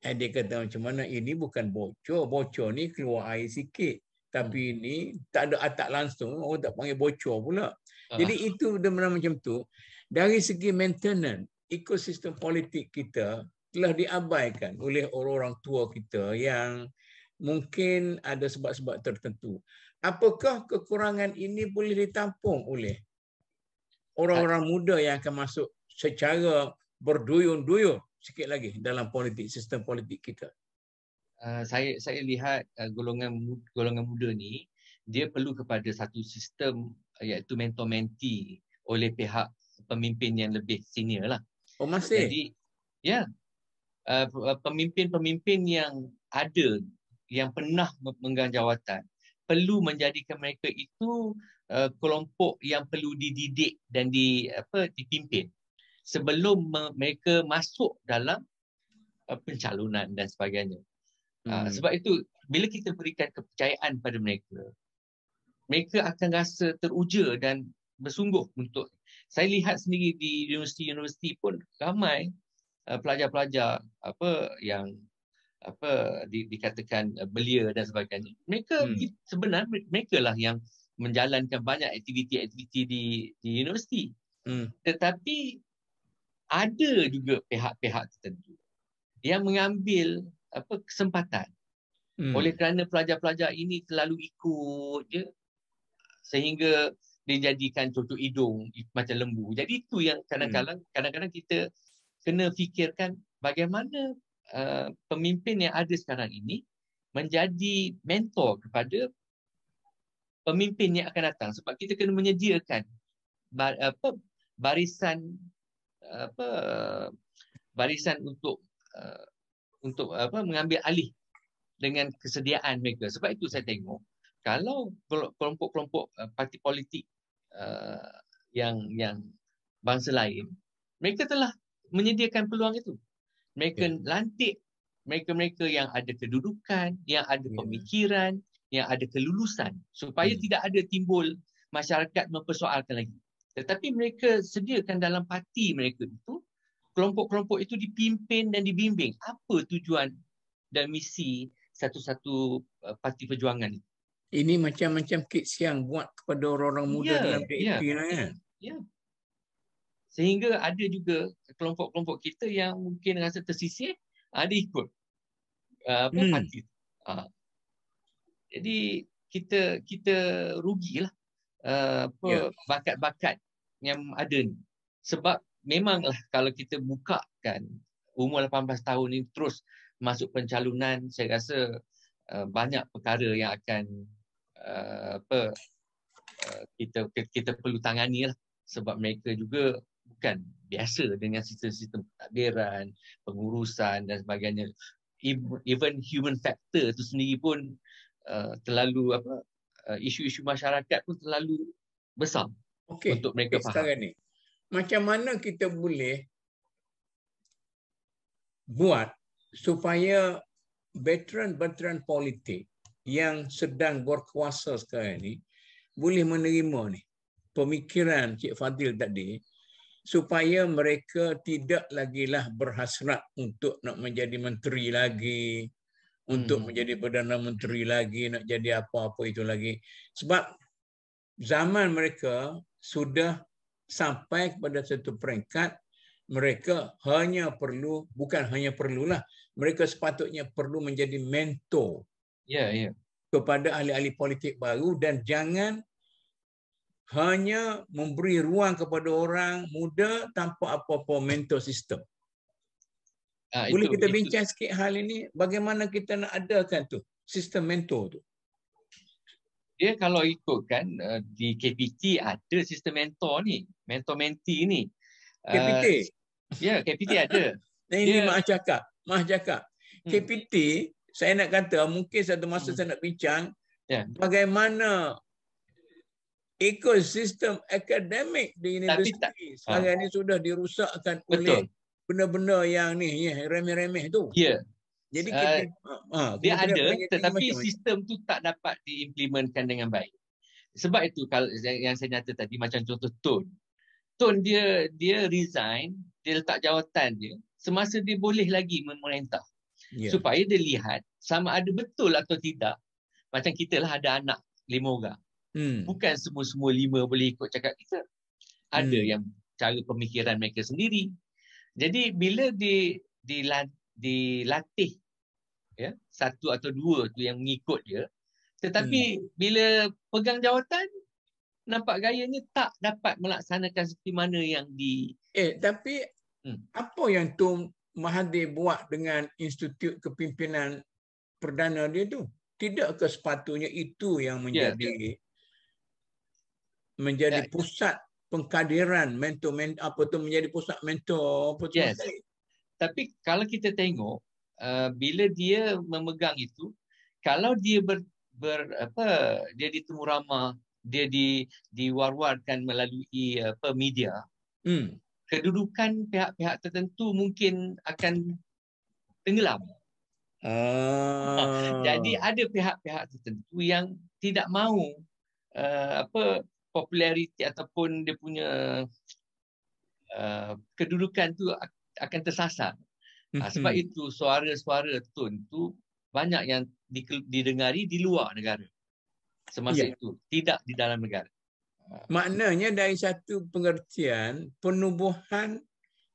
Dia kata macam mana? Ini bukan bocor. Bocor ni keluar air sikit. Tapi ini tak ada atap langsung. Orang tak panggil bocor pula. Jadi itu benda macam tu. Dari segi maintenance, ekosistem politik kita telah diabaikan oleh orang-orang tua kita yang mungkin ada sebab-sebab tertentu. Apakah kekurangan ini boleh ditampung oleh orang-orang muda yang akan masuk secara berduyun-duyun sikit lagi dalam politik, sistem politik kita? Saya lihat golongan muda ni dia perlu kepada satu sistem iaitu mentor-mentee oleh pihak pemimpin yang lebih senior lah. Oh masih? Jadi pemimpin-pemimpin yang ada yang pernah memegang jawatan perlu menjadikan mereka itu kelompok yang perlu dididik dan dipimpin sebelum mereka masuk dalam pencalonan dan sebagainya. Sebab itu bila kita berikan kepercayaan pada mereka, mereka akan rasa teruja dan bersungguh untuk. Saya lihat sendiri di universiti-universiti pun ramai pelajar-pelajar yang dikatakan belia dan sebagainya. Mereka sebenarnya mereka lah yang menjalankan banyak aktiviti-aktiviti di universiti. Tetapi ada juga pihak-pihak tertentu yang mengambil kesempatan oleh kerana pelajar-pelajar ini terlalu ikut je sehingga dijadikan contoh hidung macam lembu. Jadi itu yang kadang-kadang kita kena fikirkan bagaimana pemimpin yang ada sekarang ini menjadi mentor kepada pemimpin yang akan datang, sebab kita kena menyediakan barisan untuk mengambil alih dengan kesediaan mereka. Sebab itu saya tengok kalau kelompok-kelompok parti politik yang bangsa lain, mereka telah menyediakan peluang itu. Mereka lantik mereka-mereka yang ada kedudukan, yang ada pemikiran, yang ada kelulusan supaya tidak ada timbul masyarakat mempersoalkan lagi. Tetapi mereka sediakan dalam parti mereka itu, kelompok-kelompok itu dipimpin dan dibimbing. Apa tujuan dan misi satu-satu parti perjuangan itu? Ini macam-macam kit siang buat kepada orang-orang muda dalam PAP kan? Ya. Sehingga ada juga kelompok-kelompok kita yang mungkin rasa tersisih, ada ikut parti. Jadi kita rugilah bakat-bakat yang ada ni. Sebab memanglah kalau kita bukakan umur 18 tahun ni terus masuk pencalonan, saya rasa banyak perkara yang akan kita perlu tangani lah. Sebab mereka juga bukan biasa dengan sistem-sistem pentadbiran, pengurusan dan sebagainya. Even human factor itu sendiri pun terlalu isu-isu masyarakat pun terlalu besar untuk mereka faham. Sekarang ni, macam mana kita boleh buat supaya veteran-veteran politik yang sedang berkuasa sekarang ni boleh menerima ni pemikiran Cik Fadil tadi, supaya mereka tidak lagilah berhasrat untuk nak menjadi menteri lagi, untuk menjadi Perdana Menteri lagi, nak jadi apa-apa itu lagi. Sebab zaman mereka sudah sampai kepada satu peringkat mereka bukan hanya perlulah, mereka sepatutnya perlu menjadi mentor kepada ahli-ahli politik baru dan jangan hanya memberi ruang kepada orang muda tanpa apa-apa mentor sistem. Boleh kita bincang sikit hal ini, bagaimana kita nak adakan tu sistem mentor tu? Dia kalau ikutkan di KPT ada sistem mentor ni, mentor-mentee ni. KPT? KPT ada. Ini maaf cakap. KPT saya nak kata mungkin satu masa saya nak bincang Ya. bagaimana ekosistem akademik di universiti sekarang ini sudah dirosakkan oleh benda-benda yang ni remeh-remeh tu. Ya. Jadi kita dia ada, tetapi macam sistem tu tak dapat diimplementkan dengan baik. Sebab itu kalau yang saya nyata tadi macam contoh Tun dia resign, dia letak jawatan dia semasa dia boleh lagi memerintah. Supaya dia lihat sama ada betul atau tidak. Macam kita lah ada anak 5 orang. Bukan semua-semua 5 boleh ikut cakap kita. Ada yang cara pemikiran mereka sendiri. Jadi bila dilatih ya, 1 atau 2 tu yang mengikut dia, tetapi bila pegang jawatan nampak gayanya tak dapat melaksanakan seperti mana yang tapi apa yang Tun Mahathir buat dengan Institut Kepimpinan Perdana dia tu? Tidakkah sepatutnya itu yang menjadi pusat pengkaderan mentor menjadi pusat mentor apa tu? Tapi kalau kita tengok bila dia memegang itu, kalau dia dia ditemu ramah, dia diwar-warkan melalui media, kedudukan pihak-pihak tertentu mungkin akan tenggelam. Jadi ada pihak-pihak tertentu yang tidak mahu populariti ataupun dia punya kedudukan tu akan tersasar. Sebab itu suara-suara Tun tu banyak yang didengari di luar negara. Semasa itu, tidak di dalam negara. Maknanya dari satu pengertian penubuhan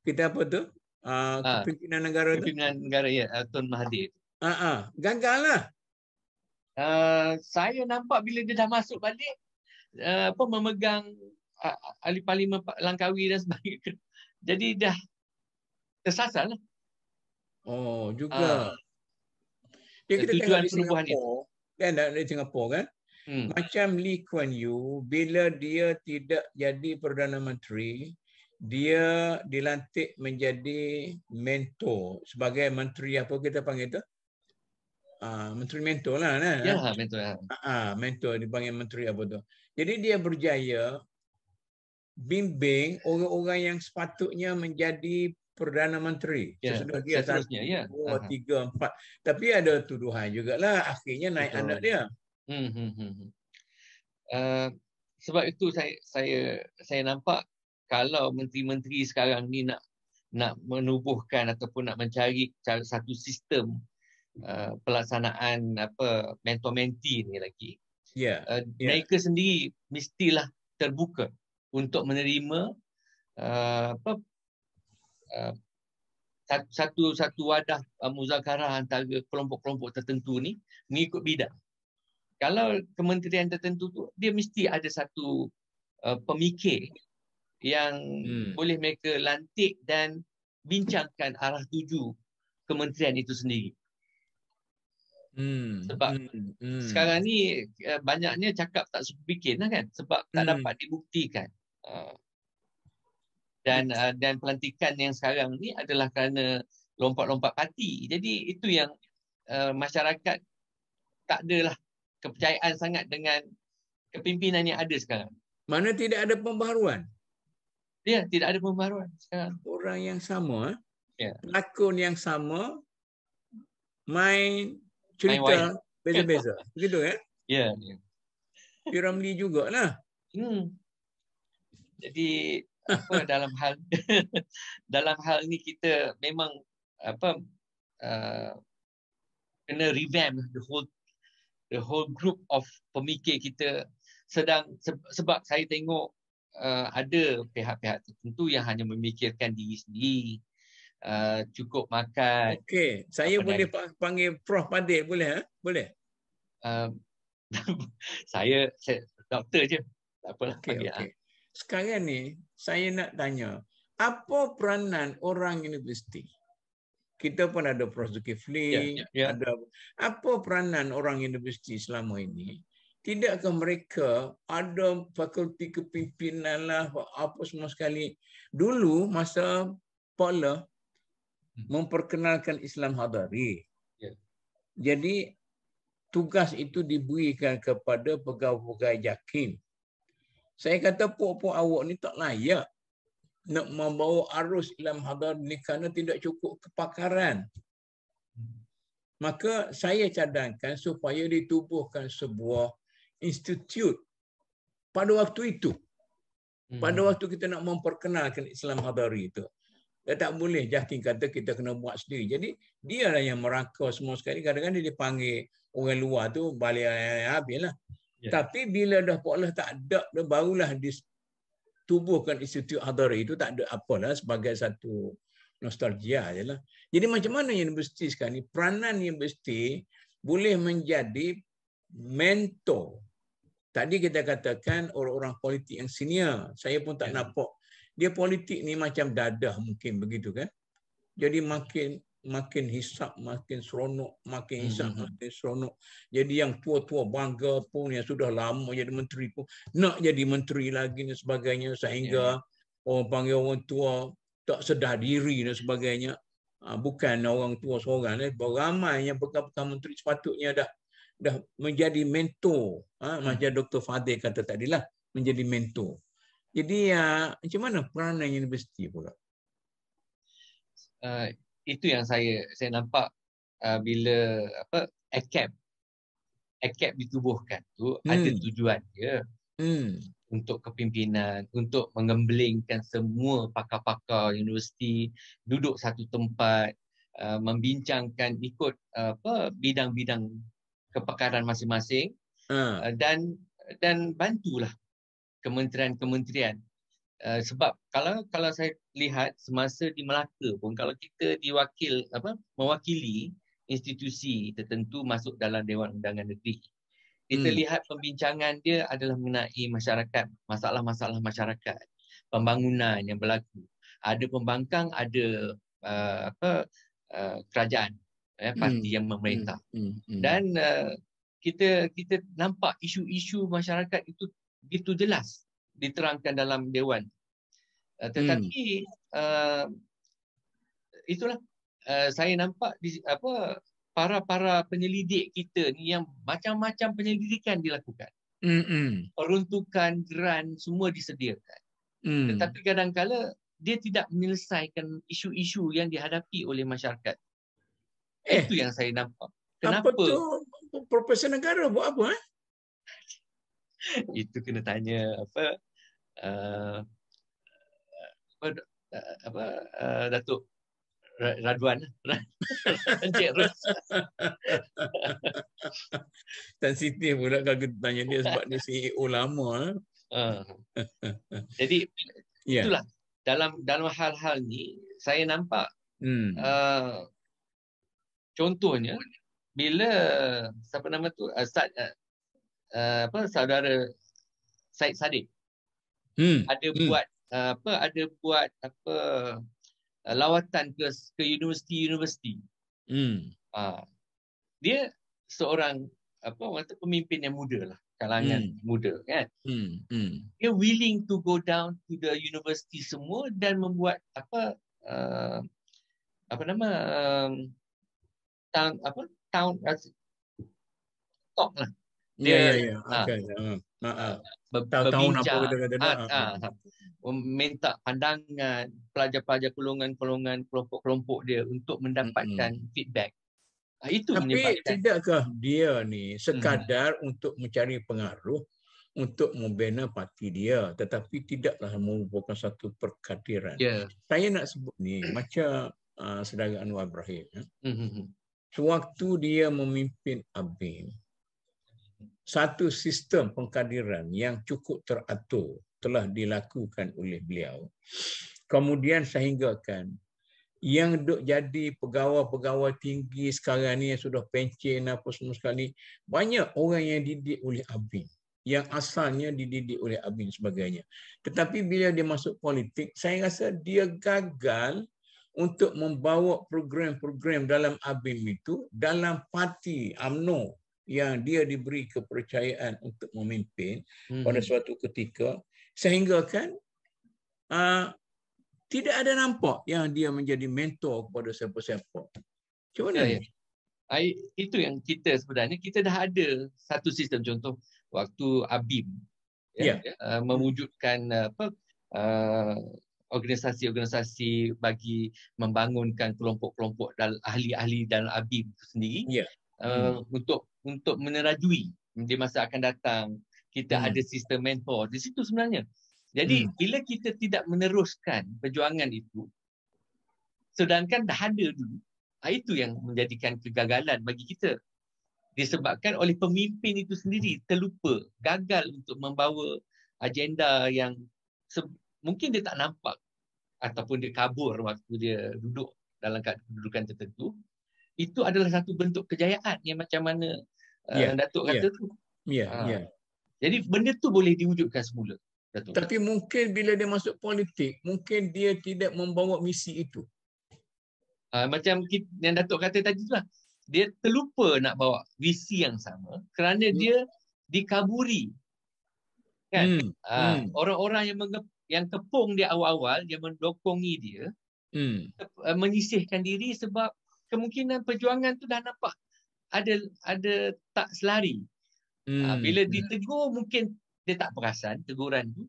kita apa tu? Kepimpinan negara tu? Kepimpinan negara, ya, Tun Mahathir. Gagal lah. Saya nampak bila dia dah masuk balik, memegang ahli parlimen Langkawi dan sebagainya. Jadi dah tersasar lah. Oh, juga. Dia kita tengok di Singapura. Kan di Singapura kan? Macam Lee Kuan Yew, bila dia tidak jadi Perdana Menteri, dia dilantik menjadi mentor sebagai menteri apa kita panggil tu? Menteri mentor lah. Ya, mentor. Mentor dipanggil menteri apa tu. Jadi dia berjaya bimbing orang-orang yang sepatutnya menjadi Perdana Menteri. Sesudah dia 1, 2, 3, 4. Tapi ada tuduhan jugalah. Akhirnya naik anak dia. Sebab itu saya nampak kalau menteri-menteri sekarang ni nak menubuhkan ataupun nak mencari satu sistem pelaksanaan mentor-mentee ni lagi. Mereka sendiri mestilah terbuka untuk menerima satu wadah muzakarah antara kelompok-kelompok tertentu ni mengikut bidang. Kalau kementerian tertentu tu, dia mesti ada satu pemikir yang boleh mereka lantik dan bincangkan arah tuju kementerian itu sendiri. Sebab sekarang ni banyaknya cakap tak sefikir lah kan, sebab tak dapat dibuktikan. Dan pelantikan yang sekarang ni adalah kerana lompat-lompat parti. Jadi itu yang masyarakat tak adalah kepercayaan sangat dengan kepimpinan yang ada sekarang. Mana tidak ada pembaharuan? Ya, tidak ada pembaharuan sekarang. Orang yang sama, pelakon yang sama, main cerita beza-beza. Begitu kan? Ya. P.Ramlee jugalah. Jadi dalam hal ni kita memang kena revamp the whole group of pemikir kita. Sebab saya tengok ada pihak-pihak tertentu yang hanya memikirkan diri sendiri, cukup makan. Okey, saya boleh panggil Prof Fadil boleh? Boleh. Saya doktor je. Tak apalah. Okey. Sekarang ni saya nak tanya, apa peranan orang universiti? Kita pun ada Prof Zulkifli, ada apa peranan orang universiti selama ini? Tidakkah mereka ada fakulti kepimpinan lah, apa semua sekali? Dulu masa Paula memperkenalkan Islam Hadari, Jadi tugas itu diberikan kepada pegawai-pegawai JAKIM. Saya kata puak-puak awak ni tak layak nak membawa arus dalam hadar ni kerana tidak cukup kepakaran. Maka saya cadangkan supaya ditubuhkan sebuah institut pada waktu itu. Pada waktu kita nak memperkenalkan Islam Hadari itu. Dia tak boleh JAKIM kata kita kena buat sendiri. Jadi dialah yang merangkau semua sekali. Kadang-kadang dia dipanggil orang luar tu balik habislah. Tapi bila dah poklah tak ada, barulah ditubuhkan Institut Hadari itu, tak ada apalah, sebagai satu nostalgia ajalah. Jadi macam mana universiti sekarang ni, peranan universiti boleh menjadi mentor. Tadi kita katakan orang-orang politik yang senior, saya pun tak nampak. Dia politik ni macam dadah mungkin begitu kan. Jadi makin hisap makin seronok, makin hisap makin seronok. Jadi yang tua-tua bangga pun, yang sudah lama jadi menteri pun nak jadi menteri lagi dan sebagainya, sehingga orang panggil orang tua tak sedar diri dan sebagainya. Bukan orang tua seorang, ramai yang bekas-bekas menteri sepatutnya dah menjadi mentor. Macam Dr. Fadil kata tadilah, menjadi mentor. Jadi macam mana peranan universiti pula? Itu yang saya nampak bila ACAP ditubuhkan tu ada tujuan dia untuk kepimpinan, untuk mengemblengkan semua pakar-pakar universiti duduk satu tempat, membincangkan ikut bidang-bidang kepakaran masing-masing, dan bantulah kementerian-kementerian. Sebab kalau saya lihat semasa di Melaka pun, kalau kita mewakili institusi tertentu masuk dalam Dewan Undangan Negeri, kita lihat pembincangan dia adalah mengenai masyarakat, masalah-masalah masyarakat, pembangunan yang berlaku. Ada pembangkang, ada kerajaan, parti yang memerintah. Dan kita nampak isu-isu masyarakat itu begitu jelas diterangkan dalam Dewan. Tetapi itulah saya nampak para penyelidik kita ni yang macam-macam penyelidikan dilakukan. Peruntukan, geran semua disediakan. Tetapi kadang-kala dia tidak menyelesaikan isu-isu yang dihadapi oleh masyarakat. Itu yang saya nampak. Kenapa? Apa tu Profesor Negara buat apa? Itu kena tanya Datuk Radwan. Encik Ros. Sensitif pula kalau kita tanya dia sebab dia CEO lama. Jadi itulah dalam hal-hal ni saya nampak contohnya bila saudara Said Saddiq ada buat lawatan ke universiti. Dia seorang pemimpin yang muda lah, kalangan muda kan. Dia willing to go down to the university semua dan membuat town talk lah. Dia berbincang, minta pandangan pelajar-pelajar golongan-golongan kelompok-kelompok dia untuk mendapatkan feedback. Itu tapi menyebabkan, tidakkah dia ni sekadar untuk mencari pengaruh untuk membina parti dia, tetapi tidaklah merupakan satu perkadiran. Saya nak sebut ni macam Saudara Anwar Ibrahim. Sewaktu dia memimpin ABIN, satu sistem pengkadiran yang cukup teratur telah dilakukan oleh beliau. Kemudian sehinggakan yang duk jadi pegawai-pegawai tinggi sekarang ni yang sudah pencen apa semua sekali, banyak orang yang dididik oleh ABIN, yang asalnya dididik oleh ABIN sebagainya. Tetapi bila dia masuk politik, saya rasa dia gagal untuk membawa program-program dalam ABIN itu dalam parti UMNO yang dia diberi kepercayaan untuk memimpin pada suatu ketika, sehingga kan tidak ada nampak yang dia menjadi mentor kepada siapa-siapa. Macam mana ni? Itu yang kita sebenarnya kita dah ada satu sistem. Contoh waktu ABIM mewujudkan organisasi-organisasi bagi membangunkan kelompok-kelompok ahli-ahli dalam ABIM itu sendiri untuk menerajui di masa akan datang. Kita ada sistem mentor di situ sebenarnya. Jadi bila kita tidak meneruskan perjuangan itu, sedangkan dah ada dulu, itu yang menjadikan kegagalan bagi kita. Disebabkan oleh pemimpin itu sendiri terlupa, gagal untuk membawa agenda yang mungkin dia tak nampak ataupun dia kabur waktu dia duduk dalam kedudukan tertentu. Itu adalah satu bentuk kejayaan yang macam mana Datuk kata tu. Jadi benda tu boleh diwujudkan semula, Datuk. Tapi mungkin bila dia masuk politik, mungkin dia tidak membawa misi itu. Macam yang Datuk kata tadi tu lah. Dia terlupa nak bawa visi yang sama kerana dia dikaburi. Kan? Orang-orang yang kepung dia awal-awal, dia mendokongi dia, menyisihkan diri sebab kemungkinan perjuangan tu dah nampak ada tak selari. Bila ditegur mungkin dia tak perasan teguran tu.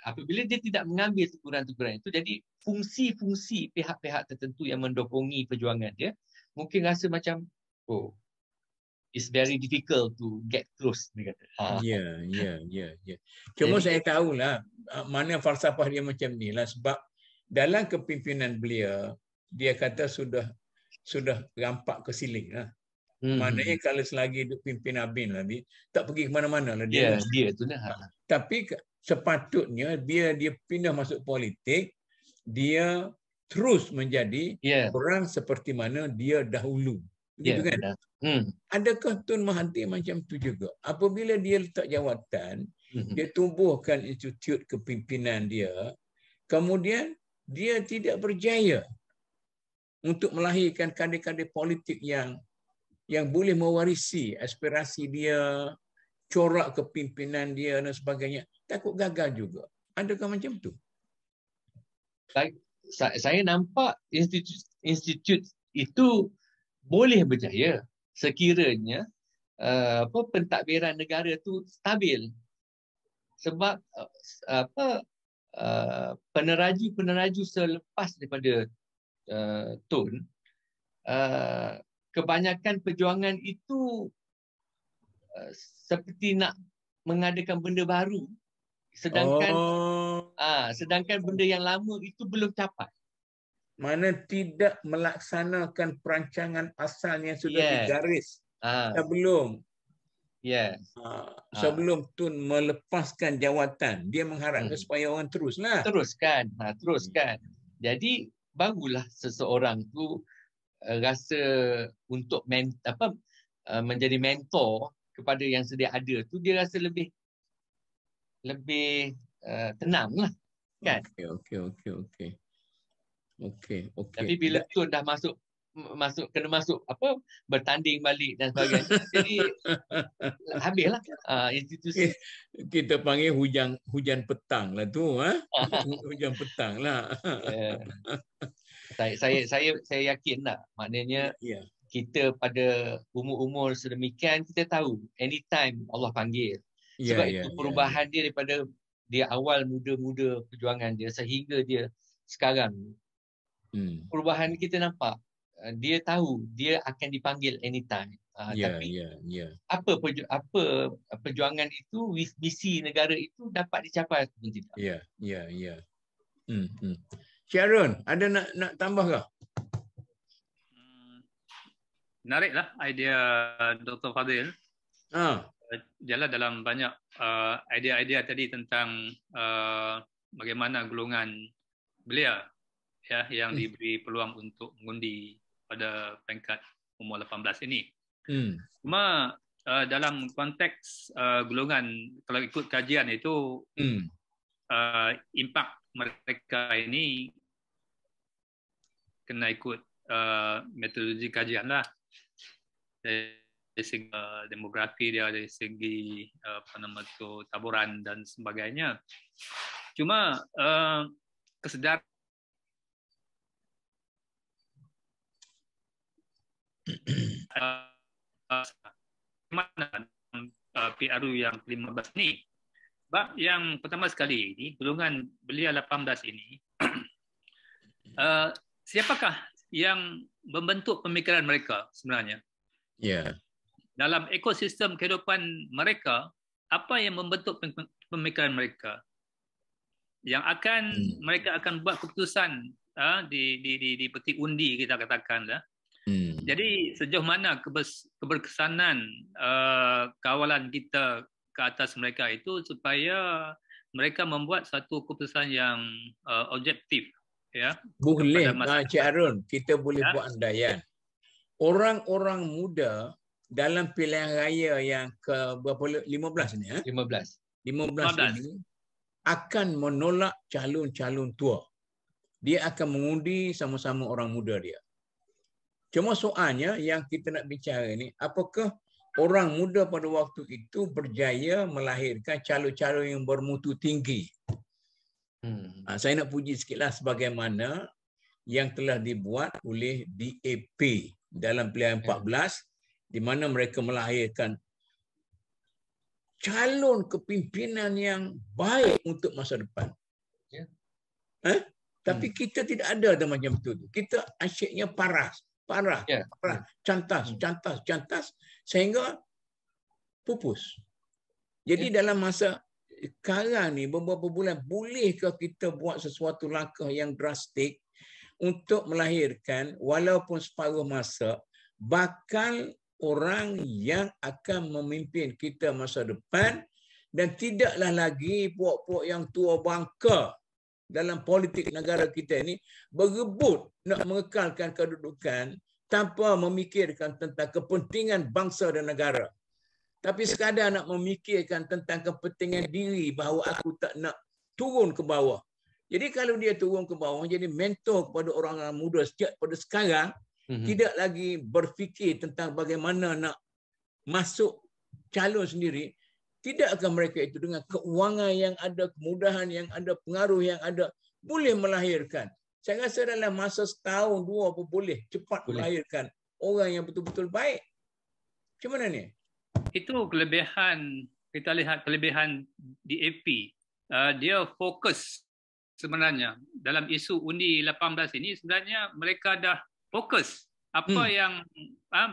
Apabila dia tidak mengambil teguran-teguran itu, jadi fungsi-fungsi pihak-pihak tertentu yang mendokongi perjuangan dia mungkin rasa macam, it's very difficult to get close, dia kata. Cuma jadi, saya tahulah mana falsafah dia macam ni lah, sebab dalam kepimpinan beliau dia kata sudah rampak ke siling lah. Maknanya kalau selagi duk pimpin ABIN lah, tak pergi ke mana-mana lah dia. Dia tu lah. Tapi sepatutnya dia pindah masuk politik, dia terus menjadi orang seperti mana dia dahulu. Gitu kan? Adakah Tun Mahathir macam tu juga? Apabila dia letak jawatan, dia tumbuhkan institut kepimpinan dia, kemudian dia tidak berjaya untuk melahirkan kader-kader politik yang boleh mewarisi aspirasi dia, corak kepimpinan dia dan sebagainya. Takut gagal juga. Adakah macam tu? Saya nampak institut itu boleh berjaya sekiranya pentadbiran negara tu stabil. Sebab peneraju selepas daripada Tun, kebanyakan perjuangan itu seperti nak mengadakan benda baru, sedangkan benda yang lama itu belum capai. Mana tidak melaksanakan perancangan asalnya yang sudah digaris sebelum sebelum Tun melepaskan jawatan, dia mengharapkan supaya orang teruskan. Jadi barulah seseorang tu rasa untuk menjadi mentor kepada yang sedia ada tu, dia rasa lebih tenang lah, kan? Okey. Tapi bila Tun dah kena masuk bertanding balik dan sebagainya, jadi habislah institusi. Kita panggil hujan petang lah tu, hujan petang lah. Saya yakin lah, maknanya kita pada umur-umur sedemikian, kita tahu anytime Allah panggil. Sebab itu perubahan dia daripada dia awal muda-muda perjuangan dia sehingga dia sekarang. Perubahan kita nampak. Dia tahu dia akan dipanggil anytime. Tapi apa perjuangan itu, misi negara itu dapat dicapai atau tidak? Sharon, ada nak tambah ke? Menariklah idea Dr. Fadil. Jalan dalam banyak idea-idea tadi tentang bagaimana golongan belia yang diberi peluang untuk mengundi pada peringkat umur 18 ini. Cuma dalam konteks golongan, kalau ikut kajian itu impak mereka ini kena ikut metodologi kajian lah. Dari segi demografi dia, dari segi taburan dan sebagainya. Cuma kesedaran PRU yang 15 ni. Sebab yang pertama sekali ini, golongan belia 18 ini, siapakah yang membentuk pemikiran mereka sebenarnya? Ya. Dalam ekosistem kehidupan mereka, apa yang membentuk pemikiran mereka? Yang akan mereka akan buat keputusan di peti undi, kita katakanlah. Jadi sejauh mana keberkesanan kawalan kita ke atas mereka itu supaya mereka membuat satu keputusan yang objektif, ya. Boleh, Cik Arun, kita boleh buat andaian. Orang-orang muda dalam pilihan raya yang ke berapa 15 ni, 15 ini akan menolak calon-calon tua. Dia akan mengundi sama-sama orang muda dia. Cuma soalnya yang kita nak bicara ni, apakah orang muda pada waktu itu berjaya melahirkan calon-calon yang bermutu tinggi? Saya nak puji sikitlah sebagaimana yang telah dibuat oleh DAP dalam pilihan 14, di mana mereka melahirkan calon kepimpinan yang baik untuk masa depan. Tapi kita tidak ada macam itu. Kita asyiknya parah, cantas, sehingga pupus. Jadi dalam masa sekarang ni, beberapa bulan, bolehkah kita buat sesuatu langkah yang drastik untuk melahirkan, walaupun separuh masa, bakal orang yang akan memimpin kita masa depan, dan tidaklah lagi puak-puak yang tua bangka dalam politik negara kita ini berebut nak mengekalkan kedudukan tanpa memikirkan tentang kepentingan bangsa dan negara. Tapi sekadar nak memikirkan tentang kepentingan diri, bahawa aku tak nak turun ke bawah. Jadi kalau dia turun ke bawah, jadi mentor kepada orang-orang muda sejak pada sekarang, tidak lagi berfikir tentang bagaimana nak masuk calon sendiri. Tidakkah mereka itu dengan keuangan yang ada, kemudahan yang ada, pengaruh yang ada, boleh melahirkan? Saya rasa dalam masa setahun, dua pun boleh cepat melahirkan orang yang betul-betul baik. Macam mana ni? Itu kelebihan, kita lihat kelebihan DAP. Dia fokus sebenarnya dalam isu undi 18 ini. Sebenarnya mereka dah fokus apa yang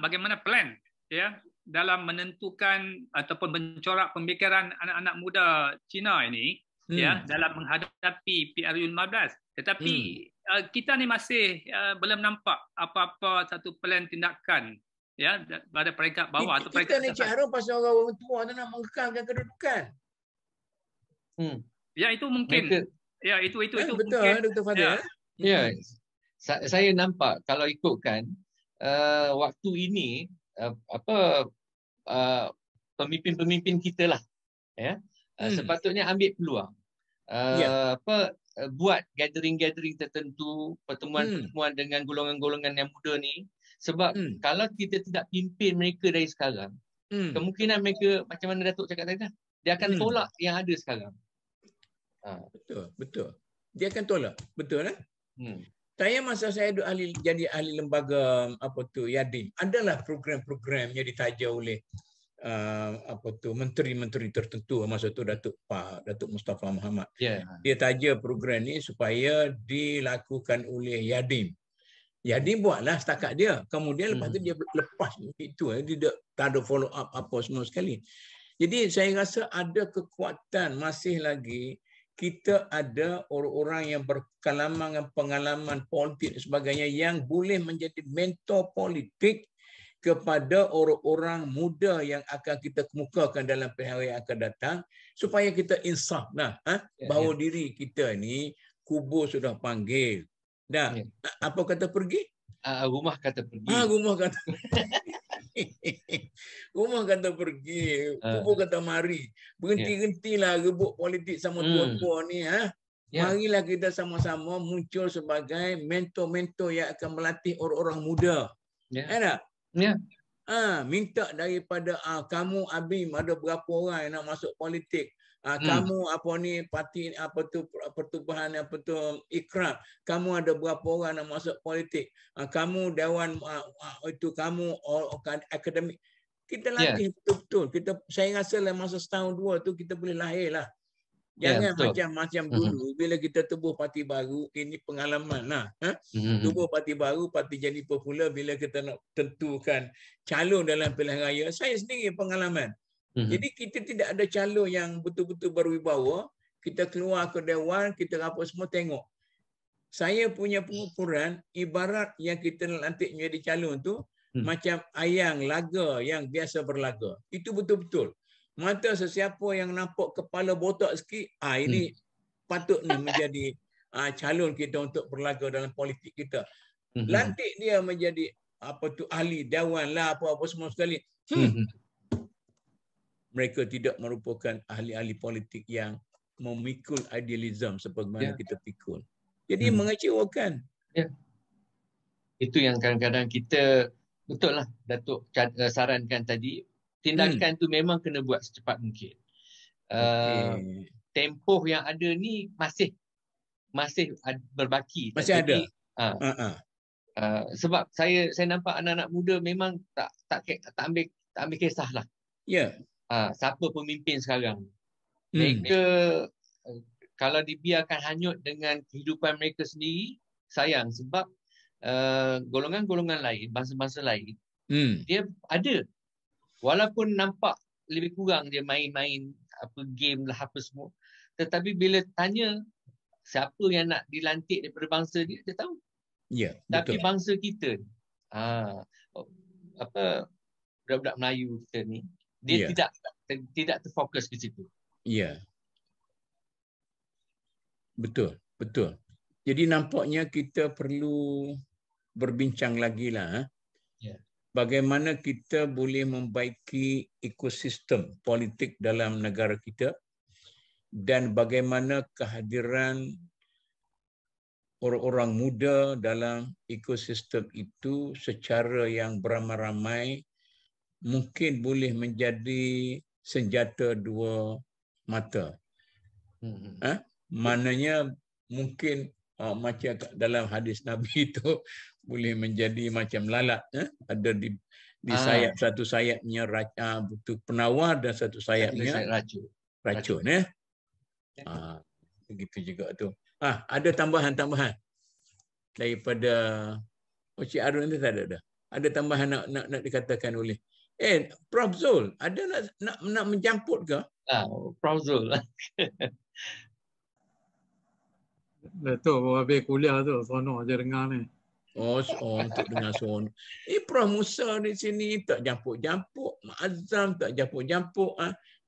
bagaimana plan, ya, dalam menentukan ataupun mencorak pemikiran anak-anak muda Cina ini, ya, dalam menghadapi PRU 15. Tetapi kita ni masih belum nampak apa-apa satu plan tindakan, ya, pada peringkat bawah atau peringkat kita ni cara pasal orang tua nak mengekalkan kedudukan. Ya, itu mungkin. Ya, itu betul, mungkin. Dr. Fadil. Ya. Saya nampak kalau ikutkan waktu ini pemimpin-pemimpin kita lah, ya, sepatutnya ambil peluang, buat gathering-gathering tertentu, pertemuan-pertemuan dengan golongan-golongan yang muda ni, sebab kalau kita tidak pimpin mereka dari sekarang, kemungkinan mereka, macam mana Datuk cakap tadi, dia akan tolak yang ada sekarang. Betul. Dia akan tolak, betul kan? Saya masa saya jadi ahli lembaga Yadim, adalah program-program yang ditaja oleh menteri-menteri tertentu masa tu, Datuk Mustafa Muhammad. Dia taja program ni supaya dilakukan oleh Yadim. Yadim buatlah setakat dia. Kemudian lepas tu dia lepas itu, dia tak ada follow up apa semua sekali. Jadi saya rasa ada kekuatan masih lagi. Kita ada orang-orang yang pengalaman politik dan sebagainya yang boleh menjadi mentor politik kepada orang-orang muda yang akan kita kemukakan dalam pilihan raya yang akan datang, supaya kita insaf bahawa diri kita ni kubur sudah panggil. Dah, apa kata pergi? Rumah kata pergi. Rumah kata rumah kata pergi, kubur kata mari. Berhenti-hentilah rebut politik sama tua-tua ni. Marilah kita sama-sama muncul sebagai mentor-mentor yang akan melatih orang-orang muda. Tak? Minta daripada kamu Abim, ada berapa orang yang nak masuk politik, Kamu apa ni parti apa tu pertubuhan apa tu Ikrar, kamu ada berapa orang nak masuk politik, kamu dewan itu kamu akademik. Kita latih betul-betul. Saya rasa dalam masa setahun dua tu kita boleh lahir lah. Jangan macam dulu bila kita tubuh parti baru, ini pengalaman lah. Tubuh parti baru, parti jadi popular bila kita nak tentukan calon dalam pilihan raya. Saya sendiri pengalaman. Jadi kita tidak ada calon yang betul-betul berwibawa. Kita keluar ke dewan, kita apa semua tengok. Saya punya pengukuran ibarat yang kita lantik menjadi calon tu macam ayang laga yang biasa berlaga. Itu betul-betul. Mata sesiapa yang nampak kepala botak sikit, ini patut ni menjadi calon kita untuk berlaga dalam politik kita. Lantik dia menjadi apa tu ahli dewan lah apa-apa semua sekali. Mereka tidak merupakan ahli-ahli politik yang memikul idealism sebagaimana kita pikul. Jadi mengecewakan. Itu yang kadang-kadang kita betul lah Datuk sarankan tadi. Tindakan tu memang kena buat secepat mungkin. Tempoh yang ada ni masih berbaki. Masih ada. Sebab saya nampak anak-anak muda memang tak ambil kisah lah. Siapa pemimpin sekarang. Mereka kalau dibiarkan hanyut dengan kehidupan mereka sendiri, sayang sebab golongan-golongan lain, bangsa-bangsa lain, dia ada. Walaupun nampak lebih kurang dia main-main apa game lah apa semua. Tetapi bila tanya siapa yang nak dilantik daripada bangsa dia tahu. Tapi bangsa kita budak-budak Melayu kita ni dia tidak terfokus ke situ. Betul. Jadi nampaknya kita perlu berbincang lagi lah. Bagaimana kita boleh membaiki ekosistem politik dalam negara kita dan bagaimana kehadiran orang-orang muda dalam ekosistem itu secara yang beramai-ramai mungkin boleh menjadi senjata dua mata. Maknanya mungkin macam dalam hadis Nabi itu boleh menjadi macam lalat, ada di sayap satu sayapnya penawar dan satu sayapnya racun. Begitu juga tu. Ada tambahan daripada Cik Arun itu tak ada. Ada tambahan nak dikatakan oleh Prof Zul, ada nak mencampur ke? Prof Zul. Tu habis kuliah tu seronok je dengar ni. Untuk dengar seronok. Prof Musa di sini tak jampuk-jampuk, Azam tak jampuk-jampuk.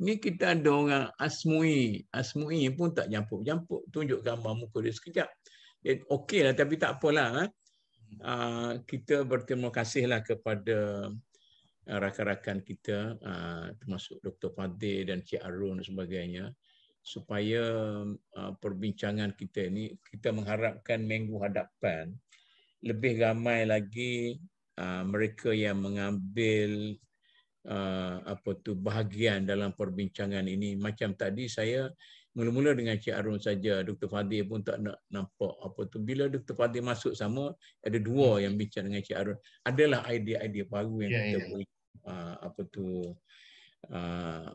Ni kita ada orang Asmui pun tak jampuk-jampuk. Tunjuk gambar muka dia sekejap. Okeylah, tapi tak apalah. Kita berterima kasihlah kepada rakan-rakan kita, termasuk Dr. Fadil dan Cik Arun dan sebagainya, supaya perbincangan kita ini, kita mengharapkan minggu hadapan lebih ramai lagi mereka yang mengambil bahagian dalam perbincangan ini. Macam tadi saya mula-mula dengan Cik Arun saja, Dr. Fadil pun tak nak nampak bila Dr. Fadil masuk sama, ada dua yang bincang dengan Cik Arun. Adalah idea-idea baru yang kita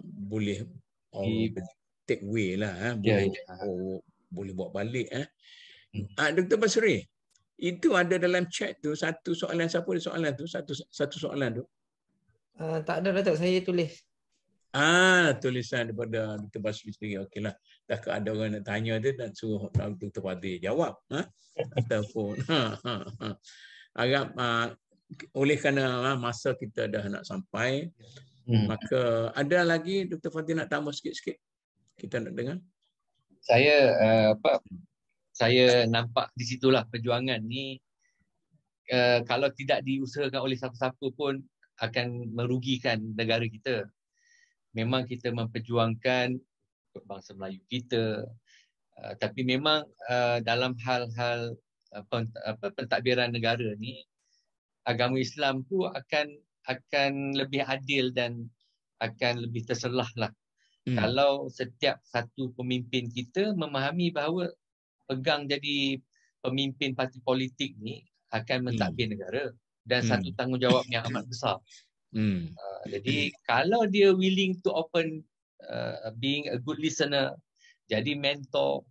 boleh boleh take away lah, boleh bawa balik. Dr. Basri, itu ada dalam chat tu satu soalan. Siapa ada soalan tu? Satu soalan tu. Tak ada, Datuk, saya tulis. Tulisan daripada Dr. Basri sendiri. Okeylah. Dah ada orang nak tanya tu dan suruh Dr. Fadil jawab. Ataupun harap oleh kerana masa kita dah nak sampai, maka ada lagi Dr. Fadil nak tambah sikit-sikit? Kita nak dengar. Saya nampak di situlah perjuangan ni, kalau tidak diusahakan oleh siapa-siapa pun akan merugikan negara kita. Memang kita memperjuangkan bangsa Melayu kita, tapi memang dalam hal-hal pentadbiran negara ni, agama Islam tu akan lebih adil dan akan lebih terselah lah Kalau setiap satu pemimpin kita memahami bahawa pegang jadi pemimpin parti politik ni akan mentadbir negara dan satu tanggungjawab yang amat besar. Jadi kalau dia willing to open, being a good listener, jadi mentor,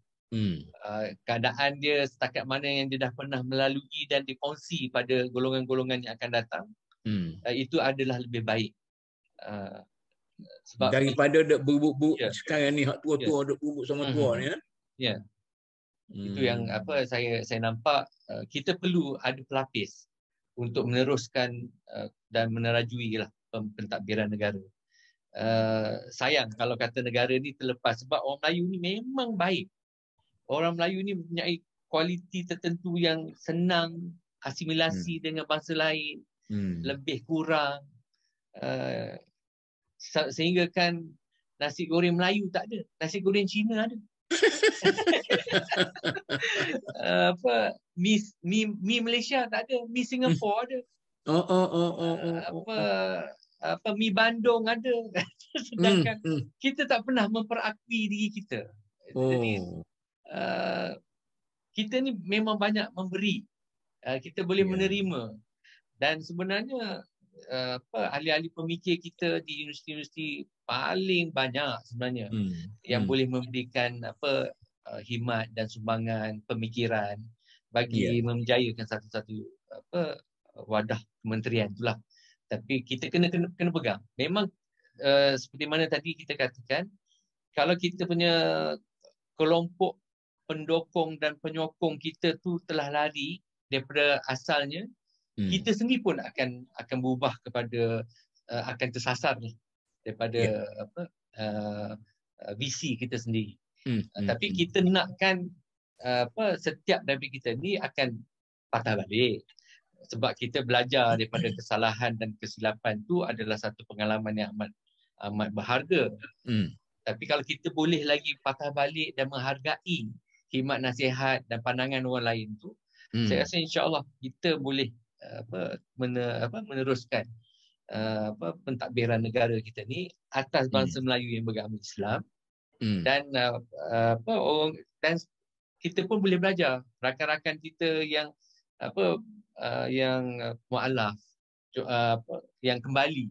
keadaan dia setakat mana yang dia dah pernah melalui dan dikongsi pada golongan-golongan yang akan datang, itu adalah lebih baik. Sebab daripada bubuk-bubuk sekarang ni hak tua-tua duk bubuk sama tua ni ya. Itu yang saya nampak kita perlu ada pelapis untuk meneruskan dan menerajui lah pentadbiran negara. Sayang kalau kata negara ni terlepas, sebab orang Melayu ni memang baik. Orang Melayu ni mempunyai kualiti tertentu yang senang asimilasi dengan bangsa lain, lebih kurang, sehingga kan nasi goreng Melayu tak ada, nasi goreng Cina ada. Mi Malaysia tak ada, mi Singapura ada. Mi Bandung ada. Sedangkan kita tak pernah memperakui diri kita. Jadi kita ni memang banyak memberi, kita boleh menerima, dan sebenarnya ahli-ahli pemikir kita di universiti-universiti paling banyak sebenarnya yang boleh memberikan khidmat dan sumbangan pemikiran bagi menjayakan satu-satu wadah kementerian itulah. Tapi kita kena pegang. Memang seperti mana tadi kita katakan, kalau kita punya kelompok pendokong dan penyokong kita tu telah lari daripada asalnya, kita sendiri pun akan berubah kepada akan tersasar daripada visi kita sendiri. Tapi kita nakkan setiap daripada kita ni akan patah balik, sebab kita belajar daripada kesalahan dan kesilapan tu adalah satu pengalaman yang amat berharga. Tapi kalau kita boleh lagi patah balik dan menghargai khidmat nasihat dan pandangan orang lain tu, saya rasa insya-Allah kita boleh meneruskan pentadbiran negara kita ni atas bangsa Melayu yang beragama Islam, dan dan kita pun boleh belajar rakan-rakan kita yang yang mualaf, yang kembali,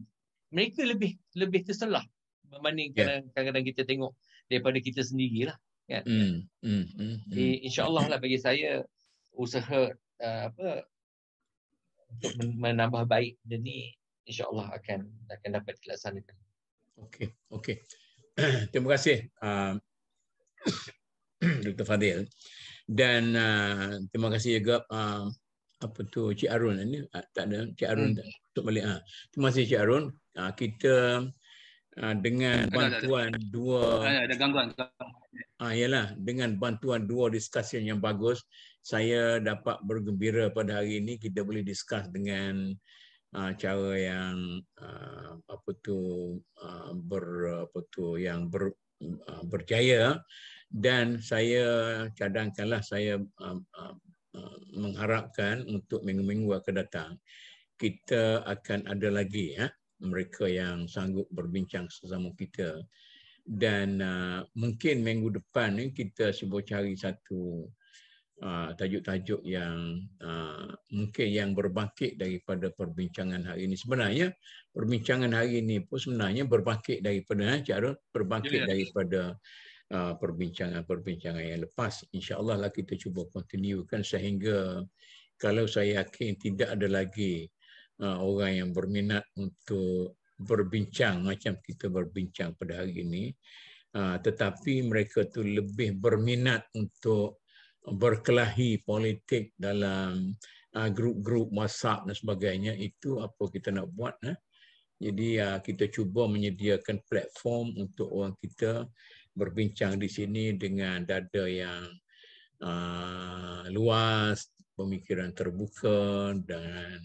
mereka lebih terselah berbanding kadang-kadang kita tengok daripada kita sendirilah, kan. InsyaAllah lah, bagi saya usaha untuk menambah baik benda ni insya-Allah akan dapat dilaksanakan. Okey. Terima kasih Dr. Fadil, dan terima kasih juga Cik Arun ni, tak ada Cik Arun untuk balik. Terima kasih Cik Arun. Kita dengan bantuan ada gangguan. Ialah dengan bantuan dua diskusi yang bagus, saya dapat bergembira pada hari ini kita boleh discuss dengan cara yang berjaya, dan saya cadangkanlah, saya mengharapkan untuk minggu-minggu akan datang kita akan ada lagi mereka yang sanggup berbincang sesama kita, dan mungkin minggu depan ni kita cuba cari satu tajuk-tajuk yang mungkin yang berbangkit daripada perbincangan hari ini. Sebenarnya perbincangan hari ini pun sebenarnya berbangkit daripada daripada perbincangan yang lepas. InsyaAllah lah kita cuba continuekan sehingga kalau saya yakin tidak ada lagi orang yang berminat untuk berbincang macam kita berbincang pada hari ini, tetapi mereka tu lebih berminat untuk berkelahi politik dalam grup-grup WhatsApp dan sebagainya. Itu apa kita nak buat. Jadi kita cuba menyediakan platform untuk orang kita berbincang di sini dengan dada yang luas, pemikiran terbuka, dan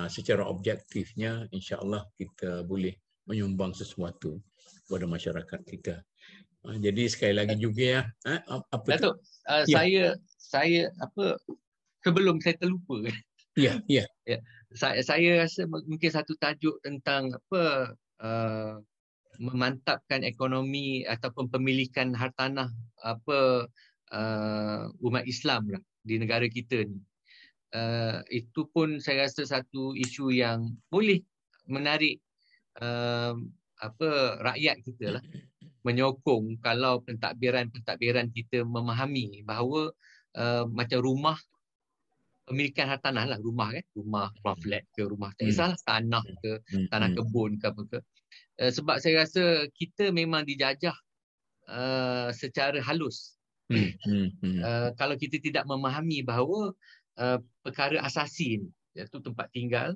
secara objektifnya insya-Allah kita boleh menyumbang sesuatu kepada masyarakat kita. Jadi sekali lagi juga Datuk, saya sebelum saya terlupa. Saya rasa mungkin satu tajuk tentang memantapkan ekonomi ataupun pemilikan hartanah umat Islam lah di negara kita ni. Itu pun saya rasa satu isu yang boleh menarik rakyat kita lah, menyokong kalau pentadbiran kita memahami bahawa macam rumah, pemilikan hartanah lah, rumah flat ke, rumah tak kisahlah, tanah ke, tanah kebun ke apa ke. Sebab saya rasa kita memang dijajah secara halus. Kalau kita tidak memahami bahawa perkara asasi ni, iaitu tempat tinggal,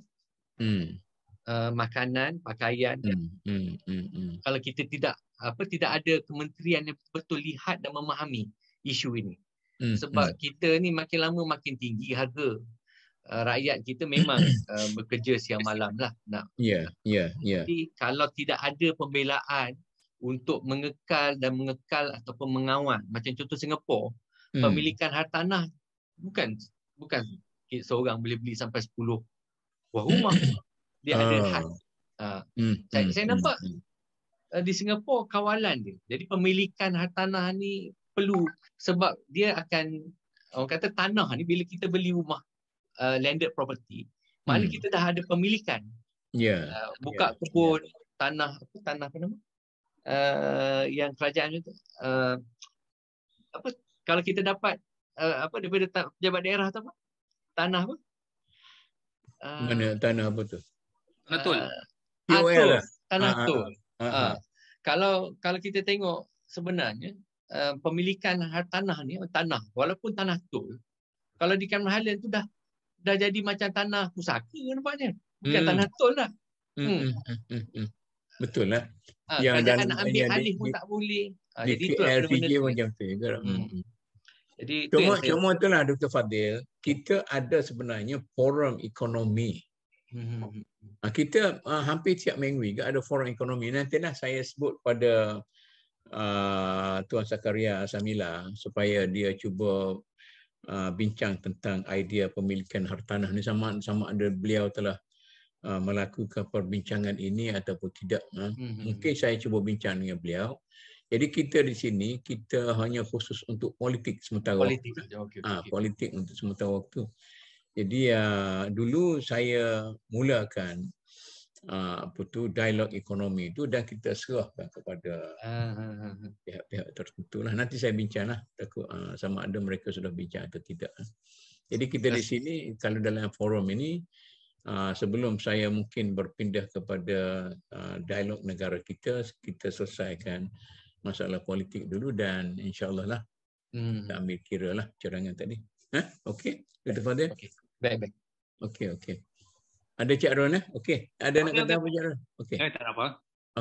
makanan, pakaian, kalau kita tidak ada kementerian yang betul lihat dan memahami isu ini. Sebab kita ni makin lama makin tinggi harga. Rakyat kita memang bekerja siang malam lah. Jadi kalau tidak ada pembelaan untuk mengekal ataupun mengawal, macam contoh Singapura, pemilikan hartanah bukan seorang boleh beli sampai 10 buah rumah. Dia ada had. Saya nampak di Singapura kawalan dia. Jadi pemilikan hartanah ni perlu, sebab dia akan, orang kata tanah ni bila kita beli rumah landed property, maknanya kita dah ada pemilikan. Buka kebun, tanah apa nama? Yang kerajaan itu kalau kita dapat daripada pejabat daerah tu apa? Tanah apa? Mana tanah apa tu? Tanah tol. Tanah tol. Kalau kita tengok sebenarnya pemilikan hartanah ni, tanah walaupun tanah tol, kalau di Cameron Highlands tu dah jadi macam tanah pusaka nampaknya. Bukan tanah tol lah. Betul lah. Yang kerajaan nak ambil alih pun tak boleh. Jadi itu LPG macam tu. Jadi cuma itulah Dr. Fadil, kita ada sebenarnya forum ekonomi. Kita hampir tiap minggu juga ada forum ekonomi. Nantilah saya sebut pada Tuan Zakaria Samila supaya dia cuba bincang tentang idea pemilikan hartanah ni, sama ada beliau telah melakukan perbincangan ini ataupun tidak. Mungkin saya cuba bincang dengan beliau. Jadi kita di sini kita hanya khusus untuk politik sementara waktu. Politik untuk sementara waktu. Jadi dulu saya mulakan dialog ekonomi itu dan kita serahkan kepada pihak-pihak tertentu lah. Nanti saya bincang lah sama ada mereka sudah bincang atau tidak. Jadi kita di sini kalau dalam forum ini, sebelum saya mungkin berpindah kepada dialog negara kita selesaikan masalah politik dulu dan insya-Allah lah kita ambil kira lah cadangan tadi. Okey, Dr. Fadil? Okey. Baik. Okey. Ada Cik Ron Okey. Ada nak kata apa Cik Ron? Okey. Tak ada apa.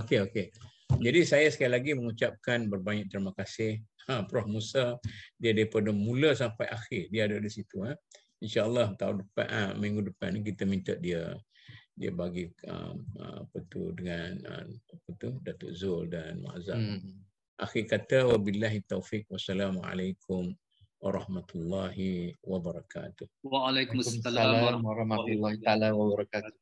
Okey. Jadi saya sekali lagi mengucapkan berbanyak terima kasih Prof Musa, dia daripada mula sampai akhir dia ada di situ. InsyaAllah tahun depan, minggu depan ni kita minta dia bagi dengan Datuk Zul dan Muazzam. Akhir kata, wabillahi taufiq, wassalamualaikum warahmatullahi wabarakatuh. Waalaikumsalam warahmatullahi wabarakatuh.